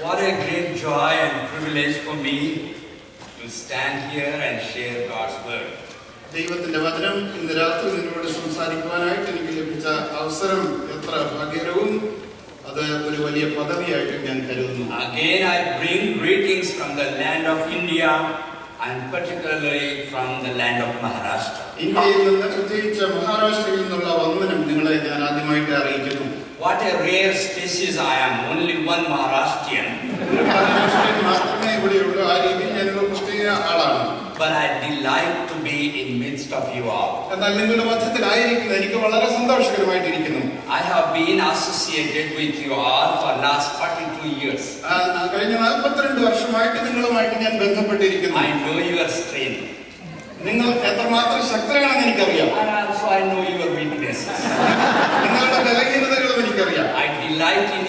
What a great joy and privilege for me to stand here and share God's word. ദൈവത്തിന്റെ വചനം ഇന്ന് രാത്രി നിങ്ങളോട് സംസാരിക്കുവാനായിട്ട് എനിക്ക് ലഭിച്ച അവസരം എത്ര ഭാഗ്യകരവും അത് ഒരു വലിയ പദവിയായിട്ട് ഞാൻ കരുതുന്നു. Again I bring greetings from the land of India and particularly from the land of Maharashtra. ഇന്ത്യയിൽ നിന്ന് പ്രത്യേകിച്ച് മഹാരാഷ്ട്രയിൽ നിന്നുള്ള വന്ദനം നിങ്ങളെ ഞാൻ ആദ്യമായിട്ട് അറിയിക്കുന്നു. What a rare species I am, only one Maharashtrian. മാത്രമേ ഇവിടെയുള്ളൂ, ആ രീതിയിൽ ഞാനൊരു പ്രത്യേക ആളാണ്. But I delight to be in midst of you all. എന്നാൽ നിങ്ങളുടെ മധ്യത്തിലായിരിക്കുന്നത് എനിക്ക് വളരെ സന്തോഷകരമായിട്ടിരിക്കുന്നു. I have been associated with you all for last 42 years. കഴിഞ്ഞ 42 വർഷമായിട്ട് നിങ്ങളുമായിട്ട് ഞാൻ ബന്ധപ്പെട്ടിരിക്കുന്നു. I know your strength. നിങ്ങൾ എത്രമാത്രം ശക്തരാണെന്ന് എനിക്കറിയാം. And also I know your weaknesses. നിങ്ങളുടെ ബലഹീനതകളും എനിക്കറിയാം. I delight in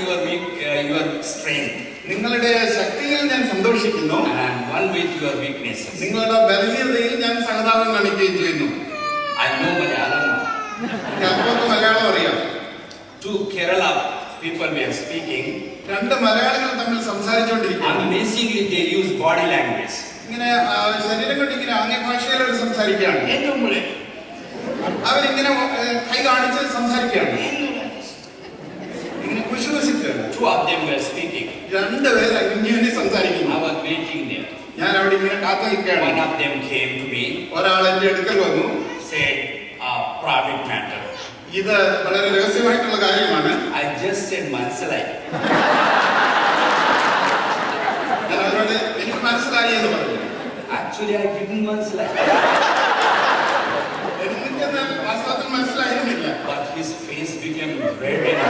your strength. നിങ്ങളുടെ ശക്തിയിൽ ഞാൻ സന്തോഷിക്കുന്നു. And I am one with your weaknesses. നിങ്ങളുടെ ബലഹീനതയിൽ ഞാൻ സഹതാപം കാണിക്കുകയും ചെയ്യുന്നു. I know Malayalam. ഞങ്ങൾക്ക് മലയാളം അറിയാം. Two Kerala people we are speaking. രണ്ട് മലയാളികൾ തമ്മിൽ സംസാരിച്ചുകൊണ്ടിരിക്കുന്നു. Amazingly they use body language. ഇങ്ങനെ ശരീരം കൊണ്ട് ഇങ്ങനെ ആംഗ്യ ഭാഷയിൽ അവർ സംസാരിക്കുകയാണ്. അവരിങ്ങനെ കൈ കാണിച്ച് സംസാരിക്കുകയാണ്. ഇങ്ങനെ കുശുകുശിക്കുകയാണ്. Two of them were speaking. രണ്ടുപേർ ഇങ്ങനെ സംസാരിക്കുന്നു. I was waiting there. ഞാൻ അവിടെ ഇങ്ങനെ കാത്തു നിൽക്കുകയാണ്. One of them came to me. ഒരാൾ എന്റെ അടുക്കൽ വന്നു. Said a private matter. ഇത് വളരെ രഹസ്യമായിട്ടുള്ള കാര്യമാണ്. I just said മനസ്സിലായി. ഞാൻ അവരോട് എനിക്ക് മനസ്സിലായി എന്ന് പറഞ്ഞു. Actually I didn't മനസ്സിലായി. എനിക്കത് വാസ്തവത്തിൽ മനസ്സിലായിരുന്നില്ല. But his face became red and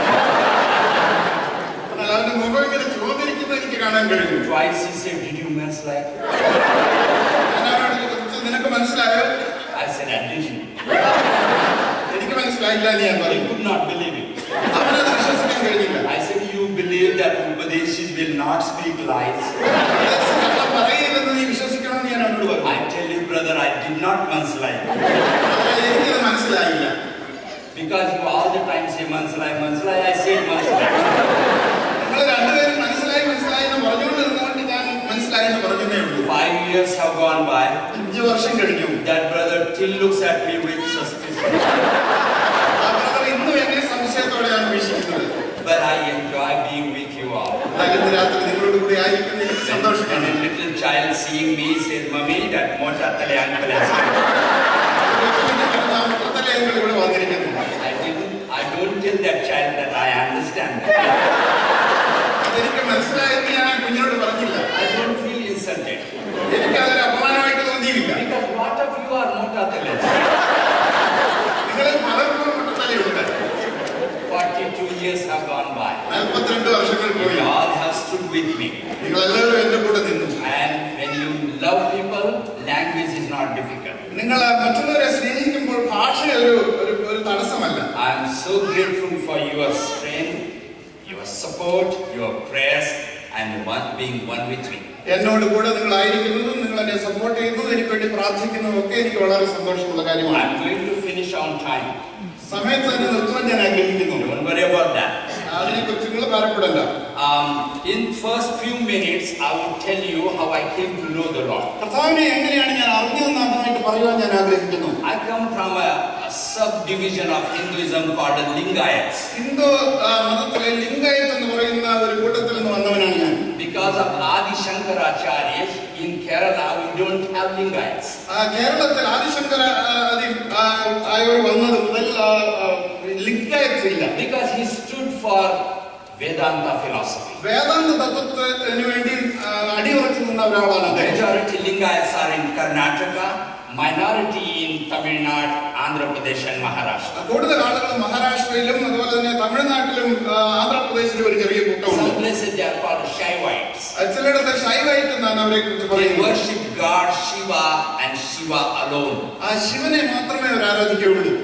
അവന്റെ മുഖം ഇങ്ങനെ ചുവന്നിരിക്കുന്നത് എനിക്ക് കാണാൻ കഴിഞ്ഞു. twice he said, did you മനസ്സിലായി? ഞാൻ അവരോട് ചോദിച്ചു, നിനക്ക് മനസ്സിലായോ? I said, I didn't. എനിക്ക് മനസ്സിലായില്ല എന്ന് ഞാൻ He പറഞ്ഞു. could not believe it. അവനത് വിശ്വസിക്കാൻ കഴിഞ്ഞില്ല. I said, you believe that Upadeshis will not speak lies? പറയില്ലെന്ന് നീ വിശ്വസിക്കണമെന്ന് ഞാൻ അവനോട് പറഞ്ഞു. I tell you brother, I did not മനസ്സിലായി. എനിക്കത് മനസ്സിലായില്ല. Because you all the time say മനസ്സിലായി, മനസ്സിലായി. I said മനസ്സിലായി. നിങ്ങൾ രണ്ടുപേരും മനസ്സിലായി മനസ്സിലായി എന്ന് പറഞ്ഞുകൊണ്ടിരുന്നുകൊണ്ട് ഞാൻ മനസ്സിലായി എന്ന് പറഞ്ഞതേ ഉള്ളൂ. 5 years have gone by. 5 വർഷം കഴിഞ്ഞു. That brother still looks at me with suspicion. ആ ബ്രദർ ഇന്നും എന്നെ സംശയത്തോടെയാണ് വീക്ഷിക്കുന്നത്. But I enjoy being with you all. ഇന്ന് രാത്രി നിങ്ങളോട് കൂടി ആയിരിക്കുന്നത് എനിക്ക് And സന്തോഷമാണ്. a little child seeing me says, Mummy, that mota tale uncle has come. ഇവിടെ വന്നിരിക്കുന്നു. I don't tell that child that I understand. അതെനിക്ക് മനസ്സിലായെന്ന് ഞാൻ കുഞ്ഞിനോട് പറഞ്ഞില്ല. I don't feel insulted. എനിക്ക് അതൊരു അപമാനമായിട്ട് തോന്നിയില്ല. Because what of you are mota tale? നിങ്ങളിൽ പലർക്കും മുട്ടത്തലയുണ്ട്. 42 years have gone by. 42 വർഷങ്ങൾ പോയി. You all have stood with me. നിങ്ങൾ എല്ലാവരും എന്റെ കൂടെ നിന്നു. And when you love people, language is not difficult. നിങ്ങൾ മറ്റുള്ളവരെ സ്നേഹിക്കുമ്പോൾ ഭാഷ ഒരു തടസ്സമല്ല. I am so grateful for your strength, your support, your prayers, and being one with me. എന്നോട് കൂടെ നിങ്ങൾ ആയിരിക്കുന്നതും നിങ്ങൾ എന്നെ സപ്പോർട്ട് ചെയ്യുന്നതും എനിക്ക് വേണ്ടി പ്രാർത്ഥിക്കുന്നതും ഒക്കെ എനിക്ക് വളരെ സന്തോഷമുള്ള കാര്യമാണ്. I am going to finish on time. സമയത്ത് തന്നെ നിർത്താൻ ഞാൻ ആഗ്രഹിക്കുന്നു. Don't worry about that. അതിനെക്കുറിച്ച് നിങ്ങൾ ഭാരപ്പെടണ്ട. In first few minutes, I will tell you how I came to know the Lord. കർത്താവിനെ എങ്ങനെയാണ് ഞാൻ അറിഞ്ഞതെന്ന് ആദ്യമായിട്ട് പറയുവാൻ ഞാൻ ആഗ്രഹിക്കുന്നു. I come from a subdivision of Hinduism called the Lingayats. Hindu മതത്തിലെ ലിംഗായത്ത് എന്ന് പറയുന്ന ഒരു കൂട്ടത്തിൽ നിന്ന് വന്നവനാണ് ഞാൻ. Because of Adi Shankaracharya, in Kerala we don't have Lingayats. കേരളത്തിൽ ആദിശങ്കര ആയവർ വന്നത് മുതൽ ലിംഗായത്ത് ഇല്ല. Because he stood for Vedanta philosophy. വേദാന്ത തത്വത്തിന് വേണ്ടി അടിയുറച്ചു നിന്ന ഒരാളാണ്. Majority Lingayats are in Karnataka, minority in Tamil Nadu, Andhra Pradesh and Maharashtra. കൂടുതൽ ആളുകൾ മഹാരാഷ്ട്രയിലും അതുപോലെ തന്നെ തമിഴ്നാട്ടിലും ആന്ധ്രാപ്രദേശിലും ഒരു ചെറിയ കൂട്ടമുണ്ട്. Some places they are called Shaivites. ചിലയിടത്ത് ഷൈവൈറ്റ് എന്നാണ് അവരെ കുറിച്ച് They പറയുന്നത്. worship God Shiva and Shiva alone. ആ ശിവനെ മാത്രമേ അവർ ആരാധിക്കുകയുള്ളൂ.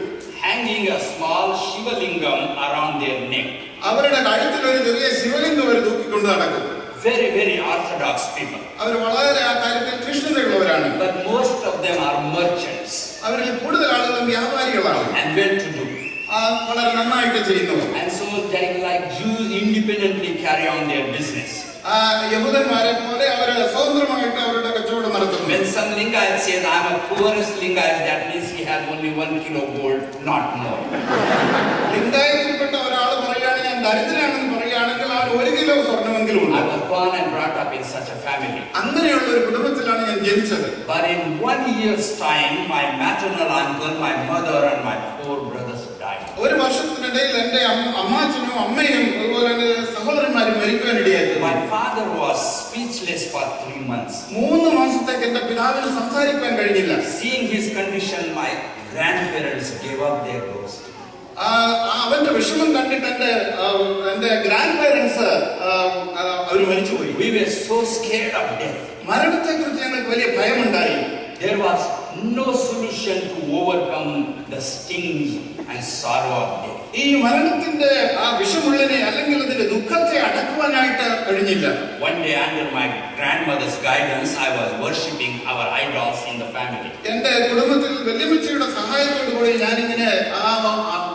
Hanging a small Shiva lingam around their neck. അവരുടെ കഴുത്തിൽ ഒരു ചെറിയ ശിവലിംഗം അവർ തൂക്കിക്കൊണ്ട് നടക്കും. Very, very orthodox people. അവർ വളരെ ആ കാര്യത്തിൽ കൃഷ്ണതയുള്ളവരാണ്. But most of them are merchants. അവരിൽ കൂടുതൽ ആളുകളും വ്യാപാരികളാണ്. And well to do. വളരെ നന്നായിട്ട് ചെയ്യുന്നു. And so they like Jews independently carry on their business. യഹൂദന്മാരെ പോലെ അവര് സ്വതന്ത്രമായിട്ട് അവരുടെ കച്ചവടം നടത്തുന്നു. When some Lingayat says, I am a poorest Lingayat, that means he has only 1 kilo gold, not more. ലിംഗായത്തിൽപ്പെട്ട ഒരാൾ പറയുകയാണ് ഞാൻ ദരിദ്രനാണെന്ന് പറയുകയാണെങ്കിൽ അവൻ 1 കിലോ സ്വർണ്ണമെങ്കിലും ഉണ്ട്. I was born and brought up in such a family. അങ്ങനെയുള്ള ഒരു കുടുംബത്തിലാണ് ഞാൻ ജനിച്ചത്. But in 1 year's time, my maternal uncle, my mother, and my 4 brothers died. ഒരു വർഷത്തിനിടയിൽ എന്റെ അമ്മാച്ചനും അമ്മയും അതുപോലെ തന്നെ സഹോദരന്മാരും മരിക്കുവാനിടയായി. My father was speechless for 3 months. 3 മാസത്തേക്ക് എന്റെ പിതാവിന് സംസാരിക്കാൻ കഴിഞ്ഞില്ല. Seeing his condition, my grandparents gave up their ghost. അവന്റെ വിഷമം കണ്ടിട്ട് എന്റെ ഗ്രാൻഡ് പേരൻസ് അവർ മരിച്ചുപോയി. We were so scared of death. മരണത്തെ കുറിച്ച് ഞങ്ങൾക്ക് വലിയ ഭയമുണ്ടായി. There was no solution to overcome the stings and sorrow of death. ഈ മരണത്തിന്റെ വിഷമുള്ളനെ അല്ലെങ്കിൽ അതിന്റെ ദുഃഖത്തെ അടക്കുവാനായിട്ട് കഴിഞ്ഞില്ല. One day, under my grandmother's guidance, I was worshipping our idols in the family. എന്റെ കുടുംബത്തിൽ വല്യമ്മച്ചിയുടെ സഹായത്തോടു കൂടി ഞാനിങ്ങനെ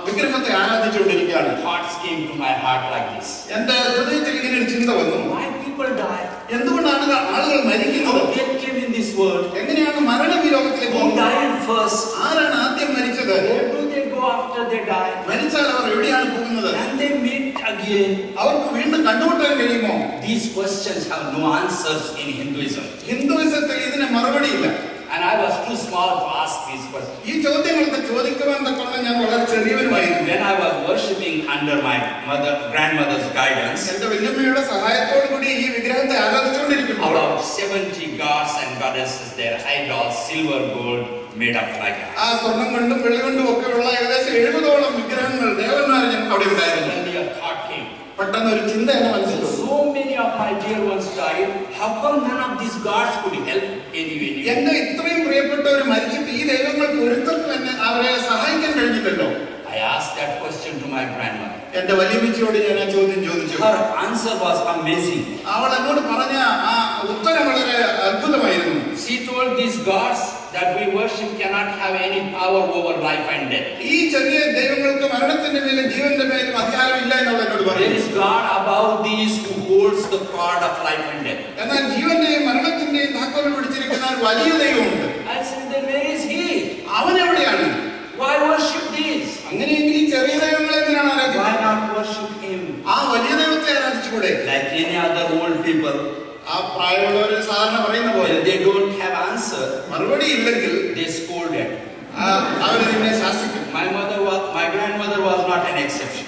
വിഗ്രഹത്തെ ആരാധിച്ചുകൊണ്ടിരിക്കുകയാണ്. Thoughts came to my heart like this. എന്റെ ഹൃദയത്തിൽ ഇങ്ങനെ ഒരു ചിന്ത വന്നു. Why people die? എന്തുകൊണ്ടാണ് ആളുകൾ മരിക്കുന്നത്? How death came in this world? എങ്ങനെയാണ് മരണം ഈ ലോകത്തിലേക്ക് Who died first? ആരാണ് ആദ്യം മരിച്ചത്? Where do they go after they die? മരിച്ചാൽ അവർ എവിടെയാണ് പോകുന്നത്? Can they meet again? അവർക്ക് വീണ്ടും കണ്ടുമുട്ടാൻ കഴിയുമോ? These questions have no answers in Hinduism. ഹിന്ദുയിസത്തിൽ ഇതിന് മറുപടിയില്ല. And I was too small to ask these questions. ഈ ചോദ്യങ്ങൾക്ക് ചോദിക്കുവാൻ തക്കവണ്ണം ഞാൻ വളരെ ചെറിയവനുമായിരുന്നു. When I was worshipping under my grandmother's guidance, എന്റെ വല്യമ്മയുടെ സഹായത്തോടു കൂടി ഈ വിഗ്രഹത്തെ ആരാധിച്ചുകൊണ്ടിരിക്കുമ്പോൾ about 70 gods and goddesses, their idols, silver, gold, made up like that. ആ സ്വർണം കൊണ്ടും വെള്ളി കൊണ്ടും ഒക്കെ ഉള്ള ഏകദേശം 70ഓളം വിഗ്രഹങ്ങൾ ദേവന്മാർ അവിടെ ഉണ്ടായിരുന്നു. Suddenly a thought came. പെട്ടെന്ന് ഒരു ചിന്ത എന്നെ മനസ്സിൽ വന്നു. So many of my dear ones died. How come none of these gods could help anyone? എന്റെ ഇത്രയും പ്രിയപ്പെട്ടവർ മരിച്ചിട്ട് ഈ ദൈവങ്ങൾക്ക് ഒരുത്തർക്കും എന്നെ അവരെ സഹായിക്കാൻ കഴിഞ്ഞില്ലല്ലോ. I asked that question to my grandmother. എന്റെ വല്യമ്മച്ചിയോട് ഞാൻ ആ ചോദ്യം ചോദിച്ചു. Her answer was amazing. അവൾ എന്നോട് പറഞ്ഞ ആ ഉത്തരം വളരെ അത്ഭുതമായിരുന്നു. She told these gods that we worship cannot have any power over life and death. ഈ ചെറിയ ദൈവങ്ങൾക്ക് മരണത്തിന്റെ മേലും ജീവന്റെ മേലും അധികാരമില്ല എന്ന് എന്നോട് പറഞ്ഞു. There is God above these who holds the cord of life and death. എന്നാൽ ജീവന്റെയും മരണത്തിന്റെയും താക്കോൽ പിടിച്ചിരിക്കുന്ന ഒരു വലിയ ദൈവമുണ്ട്. I said, then where is he? അവൻ എവിടെയാണ്? Why worship these? അങ്ങനെയെങ്കിൽ ഈ ചെറിയ ദൈവങ്ങളെ എന്തിനാണ് Why ആരാധിക്കുന്നത്? not worship him? ആ വലിയ ദൈവത്തെ ആരാധിച്ചുകൂടെ? Like any other old people, ആ പ്രായമുള്ളവർ സാധാരണ പറയുന്ന പോലെ when they don't have answer, മറുപടി ഇല്ലെങ്കിൽ they scolded. അവർ നിന്നെ ശാസിക്കും. My grandmother was not an exception.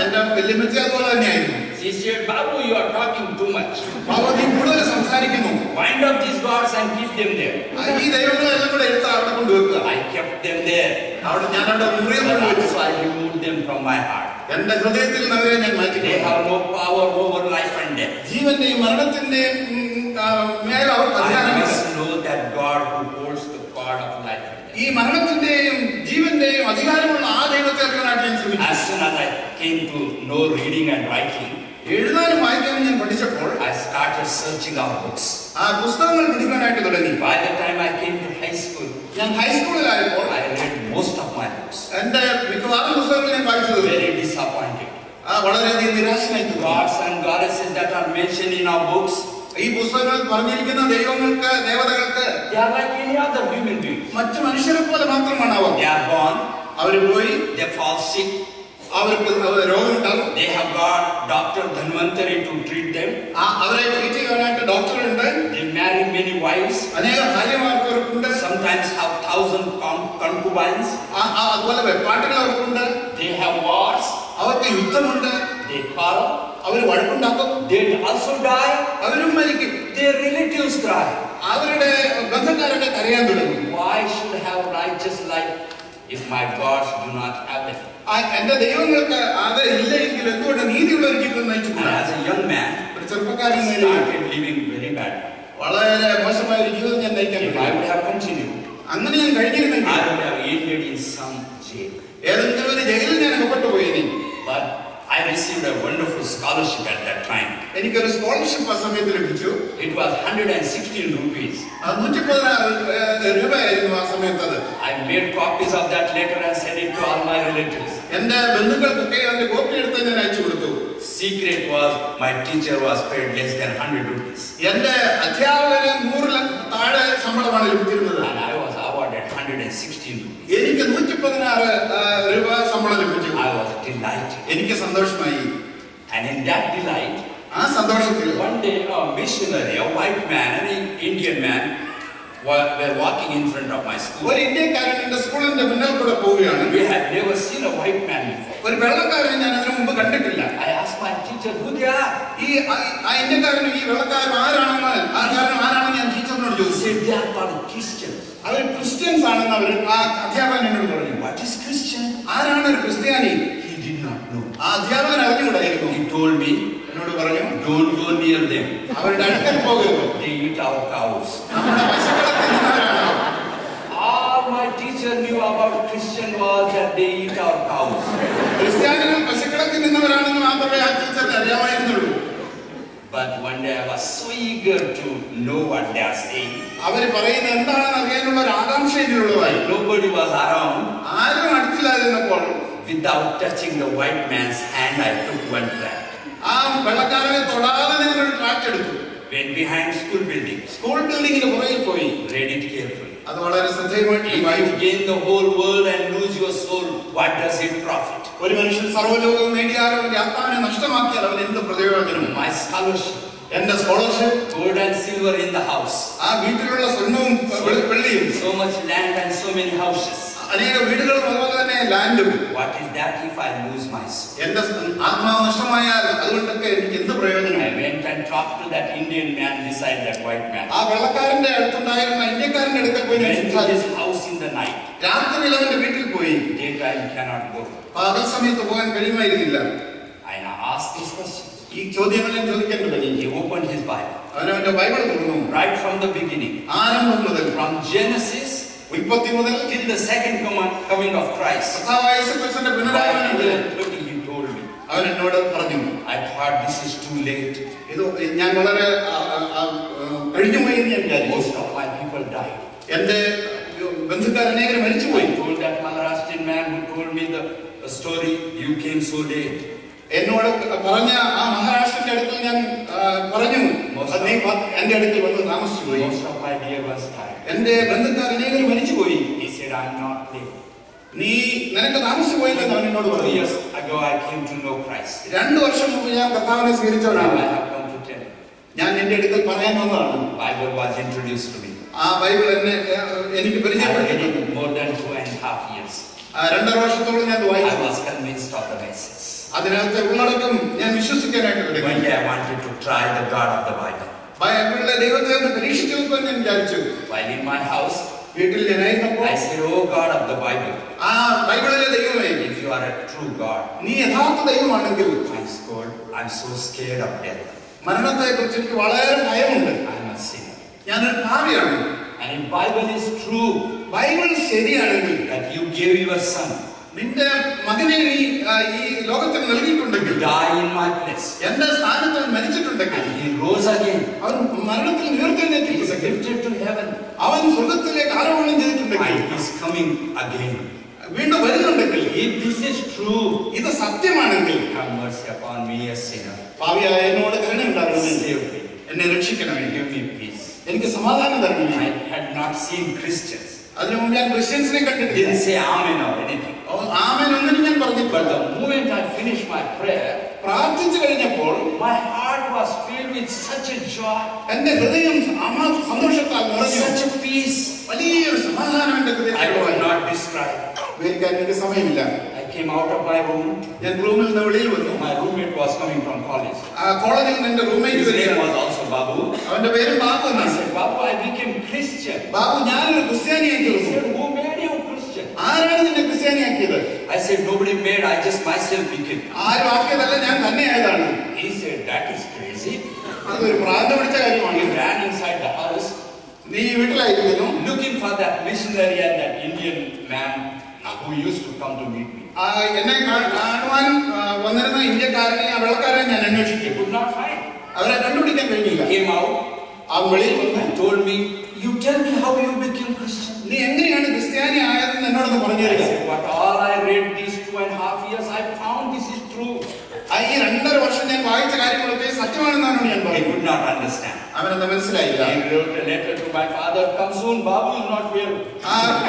എന്റെ വല്യമ്മച്ചി അതുപോലെ തന്നെയായിരുന്നു. She said, Babu, you are talking too much. Babu നീ കൂടുതൽ സംസാരിക്കുന്നു. Wind up these gods and keep them there. ഈ ദൈവങ്ങളെല്ലാം കൂടെ എടുത്ത് അവിടെ കൊണ്ടുവെക്കുക. I kept them there. അവിടെ ഞാൻ അവിടെ മുറിയിൽ കൊണ്ടുവച്ചു. So I removed them from my heart. എന്റെ ഹൃദയത്തിൽ നിന്ന് അവരെ ഞാൻ മാറ്റി. They have no power over life and death. ജീവന്റെയും മരണത്തിന്റെയും മേൽ അവർക്ക് I അധികാരമില്ല. must know that God who holds the cord of life and death. ഈ മരണത്തിന്റെയും ജീവന്റെയും അധികാരമുള്ള ആ ദൈവത്തെ അറിയാനായിട്ട് ഞാൻ ശ്രമിച്ചു. As soon as I came to know reading and writing, എഴുതാനും വായിക്കാനും ഞാൻ പഠിച്ചപ്പോൾ I started searching out books. ആ പുസ്തകങ്ങൾ പഠിക്കാനായിട്ട് തുടങ്ങി. By the time I came to high school, ഞാൻ ഹൈസ്കൂളിലായപ്പോൾ I read most of my books. എന്റെ മിക്കവാറും പുസ്തകങ്ങൾ ഞാൻ വായിച്ചത് Very disappointed. വളരെയധികം നിരാശനായി. Gods and goddesses that are mentioned in our books, ഈ പുസ്തകങ്ങളിൽ പറഞ്ഞിരിക്കുന്ന ദൈവങ്ങൾക്ക് ദേവതകൾക്ക് they are like any other human being. മറ്റു മനുഷ്യരെ പോലെ മാത്രമാണ് അവർ. They are born, അവർ പോയി they fall sick, അവർക്ക് രോഗമുണ്ടാകും. they have got Dr. Dhanvantari to treat them. അവരെ ട്രീറ്റ് ചെയ്യാനായിട്ട് ഡോക്ടറുണ്ട്. They marry many wives, അനേക ഭാര്യമാർക്ക് അവർക്കുണ്ട്. sometimes have 1,000 concubines. അതുപോലെ വെപ്പാട്ടുകൾ അവർക്കുണ്ട്. They have wars, അവർക്ക് യുദ്ധമുണ്ട്. they quarrel, our വഴക്കുണ്ടാക്കും. they also die, അവരും മരിക്കും. their relatives cry. അവരുടെ ബന്ധക്കാരൊക്കെ കരയാൻ തുടങ്ങും. Why should I have righteous life if my gods do not have it? എന്റെ ദൈവങ്ങൾക്ക് അത് ഇല്ല എങ്കിൽ എന്തുകൊണ്ട് നീതിയുള്ള ഒരു ജീവിതം നയിച്ചു? And as a young man, ഒരു ചെറുപ്പക്കാരൻ started living very bad. വളരെ മോശമായ ഒരു ജീവിതം ഞാൻ നയിക്കാൻ If I would have continued, അങ്ങനെ ഞാൻ കഴിഞ്ഞിരുന്നെങ്കിൽ I would have ended in some jail. ഏതെങ്കിലും ഒരു ജയിലിൽ ഞാൻ അകപ്പെട്ടു പോയി. But I received a wonderful scholarship at that time. എനിക്കൊരു സ്കോളർഷിപ്പ് ആ സമയത്ത് ലഭിച്ചു. It was 116 rupees. 116 രൂപയായിരുന്നു ആ സമയത്ത്. അത് I made copies of that letter and sent it to all my relatives. എന്റെ ബന്ധുക്കൾക്കൊക്കെ അതിന്റെ കോപ്പി എടുത്ത് ഞാൻ അയച്ചു കൊടുത്തു. Secret was my teacher was paid less than 100 rupees. എന്റെ അധ്യാപകന് 100 താഴെ ശമ്പളമാണ് ലഭിച്ചിരുന്നത്. And I was awarded 116 rupees. എനിക്ക് 116 രൂപ ശമ്പളം ലഭിച്ചു. I was delighted. എനിക്ക് സന്തോഷമായി. And in that delight, ആ സന്തോഷത്തിൽ one day a missionary, a white man, an Indian man, were walking in front of my school. ഒരു ഇന്ത്യക്കാരൻ എന്റെ സ്കൂളിന്റെ മുന്നിൽ കൂടെ പോവുകയാണ്. We had never seen a white man before. ഒരു വെള്ളക്കാരനെ ഞാൻ അതിനു മുമ്പ് കണ്ടിട്ടില്ല. I asked my teacher who they are. ഈ ഇന്ത്യക്കാരനും ഈ വെള്ളക്കാരനും ആരാണെന്ന് ഞാൻ ടീച്ചറിനോട് ചോദിച്ചു. Said they are called Christians. അവർ ക്രിസ്ത്യൻസ് ആണെന്ന് അവർ ആ അധ്യാപകൻ എന്നോട് പറഞ്ഞു. What is Christian? ആരാണ് ഒരു ക്രിസ്ത്യാനി? He did not know. ആ അധ്യാപകൻ അറിഞ്ഞുകൂടായിരുന്നു. He told me, എന്നോട് പറഞ്ഞു, don't go near them. അവരുടെ അടുക്കൽ പോകരുത്. They eat our cows. നമ്മുടെ പശുക്കളെ തിന്നുന്നവരാണ്. All my teacher knew about Christian was that they eat our cows. ക്രിസ്ത്യാനികൾ പശുക്കളെ തിന്നുന്നവരാണെന്ന് മാത്രമേ ആ ടീച്ചറിന് അറിയാമായിരുന്നുള്ളൂ. But one day I was so eager to know what they are saying. അവർ പറയുന്നത് എന്താണെന്ന് അറിയാനുള്ള ഒരു ആകാംക്ഷ ഇതിലുള്ളതായി. Nobody was around. ആരും അടുത്തില്ലാതിരുന്നപ്പോൾ without touching the white man's hand, I took one track. ആ വെള്ളക്കാരനെ തൊടാതെ ഞാൻ ഒരു ട്രാക്ക് എടുത്തു. Went behind school building. School ബിൽഡിങ്ങിന് പുറകിൽ പോയി. Read it carefully. അത് വളരെ ശ്രദ്ധേയമായിട്ട് വായിച്ചു. If you gain the whole world and lose your soul, what does it profit? ഒരു മനുഷ്യൻ സർവ്വലോകവും നേടിയാൽ അവന്റെ ആത്മാവിനെ നഷ്ടമാക്കിയാൽ അവൻ എന്ത് പ്രയോജനം? My scholarship, എന്റെ scholarship, gold and silver in the house. ആ വീട്ടിലുള്ള സ്വർണ്ണവും വെള്ളിയും, so much land and so many houses. അനേക വീടുകളും അതുപോലെ തന്നെ ലാൻഡും. What is that if I lose my soul? എന്റെ ആത്മാവ് നഷ്ടമായാൽ അതുകൊണ്ടൊക്കെ എനിക്ക് എന്ത് പ്രയോജനം? I went and talked to that Indian man beside that white man. ആ വെള്ളക്കാരന്റെ അടുത്തുണ്ടായിരുന്ന ഇന്ത്യക്കാരന്റെ അടുക്കൽ പോയി ഞാൻ his house in the night. രാത്രിയിൽ അവന്റെ വീട്ടിൽ പോയി. Daytime cannot go. പകൽ സമയത്ത് പോകാൻ കഴിയുമായിരുന്നില്ല. I asked this question. ഈ ചോദ്യങ്ങൾ ഞാൻ ചോദിക്കേണ്ടി വരും. He opened his Bible. അവന്റെ ബൈബിൾ തുറന്നു. Right from the beginning. ആരംഭം മുതൽ, from Genesis ഉൽപ്പത്തി മുതൽ till the second coming of Christ. കർത്താവായ യേശുക്രിസ്തുവിന്റെ പുനരുത്ഥാനം വരെ he told me. അവൻ എന്നോട് പറഞ്ഞു. I thought this is too late. ഇത് ഞാൻ വളരെ കഴിഞ്ഞുപോയി എന്ന് ഞാൻ വിചാരിച്ചു. Most of my people died. എന്റെ ബന്ധുക്കാർ അനേകർ മരിച്ചുപോയി. I told that Maharashtrian man who told me the story, you came so late. എന്നോട് പറഞ്ഞ ആ മഹാരാഷ്ട്രന്റെ അടുക്കൽ ഞാൻ പറഞ്ഞു, നീ എന്റെ അടുക്കൽ വന്ന് താമസിച്ചു പോയി. Most of my dear ones died. എന്റെ ബന്ധുക്കാർ അനേകർ മരിച്ചുപോയി. He said, I'm not late. നീ നിനക്ക് താമസിച്ചു പോയില്ലെന്ന് അവൻ എന്നോട് 2 പറഞ്ഞു. years ago I came to know Christ. 2 വർഷം മുമ്പ് ഞാൻ കർത്താവിനെ സ്വീകരിച്ചവനാണ്. I have come to tell you. ഞാൻ എന്റെ അടുക്കൽ പറയാൻ വന്നതാണ്. Bible was introduced to me. ആ ബൈബിൾ എന്നെ എനിക്ക് പരിചയപ്പെടുത്തി. More than 2.5 years. 2.5 വർഷത്തോളം ഞാൻ വായിച്ചു. I was convinced of the message. അതിനകത്തെ ഉള്ളടക്കം ഞാൻ വിശ്വസിക്കാനായിട്ട് തുടങ്ങി. One day I wanted to try the God of the Bible. ബൈബിളിലെ ദൈവത്തെ ഒന്ന് പരീക്ഷിച്ചു നോക്കാൻ ഞാൻ വിചാരിച്ചു. While in my house, വീട്ടിൽ ഞാനായിരുന്നപ്പോൾ I said, oh God of the Bible, ആ ബൈബിളിലെ ദൈവമേ, if you are a true God, നീ യഥാർത്ഥ ദൈവമാണെങ്കിൽ I'm so scared of death. മരണത്തെ കുറിച്ച് എനിക്ക് വളരെ ഭയമുണ്ട്. I'm a sinner. ഞാനൊരു പാപിയാണ്. And if Bible is true, Bible ശരിയാണെങ്കിൽ, that you gave your son, നിന്റെ മകനെ നീ ഈ ലോകത്തിന് നൽകിയിട്ടുണ്ടെങ്കിൽ, die in my place, എന്റെ സ്ഥാനത്ത് മരിച്ചിട്ടുണ്ടെങ്കിൽ, and he rose again, അവൻ മരണത്തിൽ ഉയർത്തെഴുന്നേറ്റിട്ടുണ്ടെങ്കിൽ, lifted to heaven, അവൻ സ്വർഗ്ഗത്തിലേക്ക് ആരോഹണം ചെയ്തിട്ടുണ്ടെങ്കിൽ, and he is coming again. വീണ്ടും വരുന്നുണ്ടെങ്കിൽ, if this is true, ഇത് സത്യമാണെങ്കിൽ, have mercy upon me, a sinner. പാപിയായ എന്നോട് കരുണയുണ്ടാകണമേ, Save me, എന്നെ രക്ഷിക്കണമേ, give me peace. എനിക്ക് സമാധാനം തരണമേ. I had not seen Christians. അതിനു മുമ്പ് ഞാൻ ക്രിസ്ത്യൻസിനെ കണ്ടിട്ടില്ല. Didn't say amen or anything. ആമേൻ ഒന്നിനും ഞാൻ പറഞ്ഞിട്ടില്ല. But the moment I finished my prayer, പ്രാർത്ഥിച്ചു കഴിഞ്ഞപ്പോൾ my heart was filled with such a joy, എന്റെ ഹൃദയം സന്തോഷത്താൽ നിറഞ്ഞു. such a peace, വലിയൊരു സമാധാനം എന്റെ I ഹൃദയത്തിൽ. could not describe. വിവരിക്കാൻ എനിക്ക് സമയമില്ല. I came out of my room. ഞാൻ റൂമിൽ നിന്ന് വെളിയിൽ വന്നു. My roommate was coming from college. കോളേജിൽ നിന്ന് എന്റെ റൂംമേറ്റ് His name വരികയാണ്. was also Babu. അവന്റെ പേരും ബാബു I എന്നാണ്. said, Babu, I became Christian. Babu, ഞാനൊരു ക്രിസ്ത്യാനിയായി He തീർന്നു. said, who made you Christian? ആരാണ് നിന്നെ ക്രിസ്ത്യാനിയാക്കിയത്? I said, nobody made, I just myself became. ആരും ആക്കിയതല്ല, ഞാൻ തന്നെ ആയതാണ്. He said, that is crazy. അതൊരു ഭ്രാന്ത് പിടിച്ച കാര്യമാണ്. He ran inside the house, നീ വീട്ടിലായിരുന്നു, looking for that missionary and that Indian man who used to come to meet me. എന്നെ കാണുവാൻ വന്നിരുന്ന ഇന്ത്യക്കാരനെ, ആ വെള്ളക്കാരനെ ഞാൻ അന്വേഷിച്ചു. He could not find. അവരെ കണ്ടുപിടിക്കാൻ കഴിഞ്ഞില്ല. Came out, വെളിയിൽ വന്നു. and told me, you tell me how you became Christian. നീ എങ്ങനെയാണ് ക്രിസ്ത്യാനി ആയതെന്ന് എന്നോടൊന്ന് പറഞ്ഞു I തരിക. said, what all I read these 2.5 years, I found this is true. true. ഈ 2.5 വർഷം ഞാൻ വായിച്ച കാര്യങ്ങളൊക്കെ സത്യമാണെന്നാണ് ഞാൻ He പറയുന്നത്. could not understand. അവനത് മനസ്സിലായില്ല. He wrote a letter to my father, come soon, Babu is not well.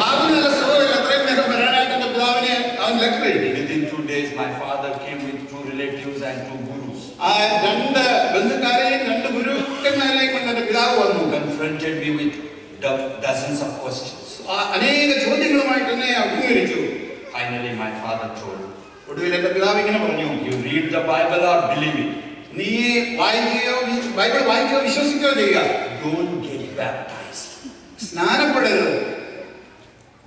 ബാബുവിന് നല്ല സുഖമില്ല, എത്രയും വേഗം വരാനായിട്ട് എന്റെ പിതാവിനെ അവൻ ലെറ്റർ എഴുതി. Within 2 days, my father came with 2 relatives and 2 gurus. 2 ബന്ധുക്കാരെയും 2 ഗുരുക്കന്മാരെയും കൊണ്ട് എന്റെ പിതാവ് വന്നു. Confronted me with dozens of questions. അനേക ചോദ്യങ്ങളുമായിട്ട് എന്നെ അഭിമുഖീകരിച്ചു. Finally, my father told, ഒടുവിൽ എന്റെ പിതാവ് ഇങ്ങനെ പറഞ്ഞു, you read the Bible or believe it. നീ ബൈബിൾ വായിക്കുകയോ വിശ്വസിക്കുകയോ ചെയ്യുക. Don't get baptized. സ്നാനപ്പെടരുത്.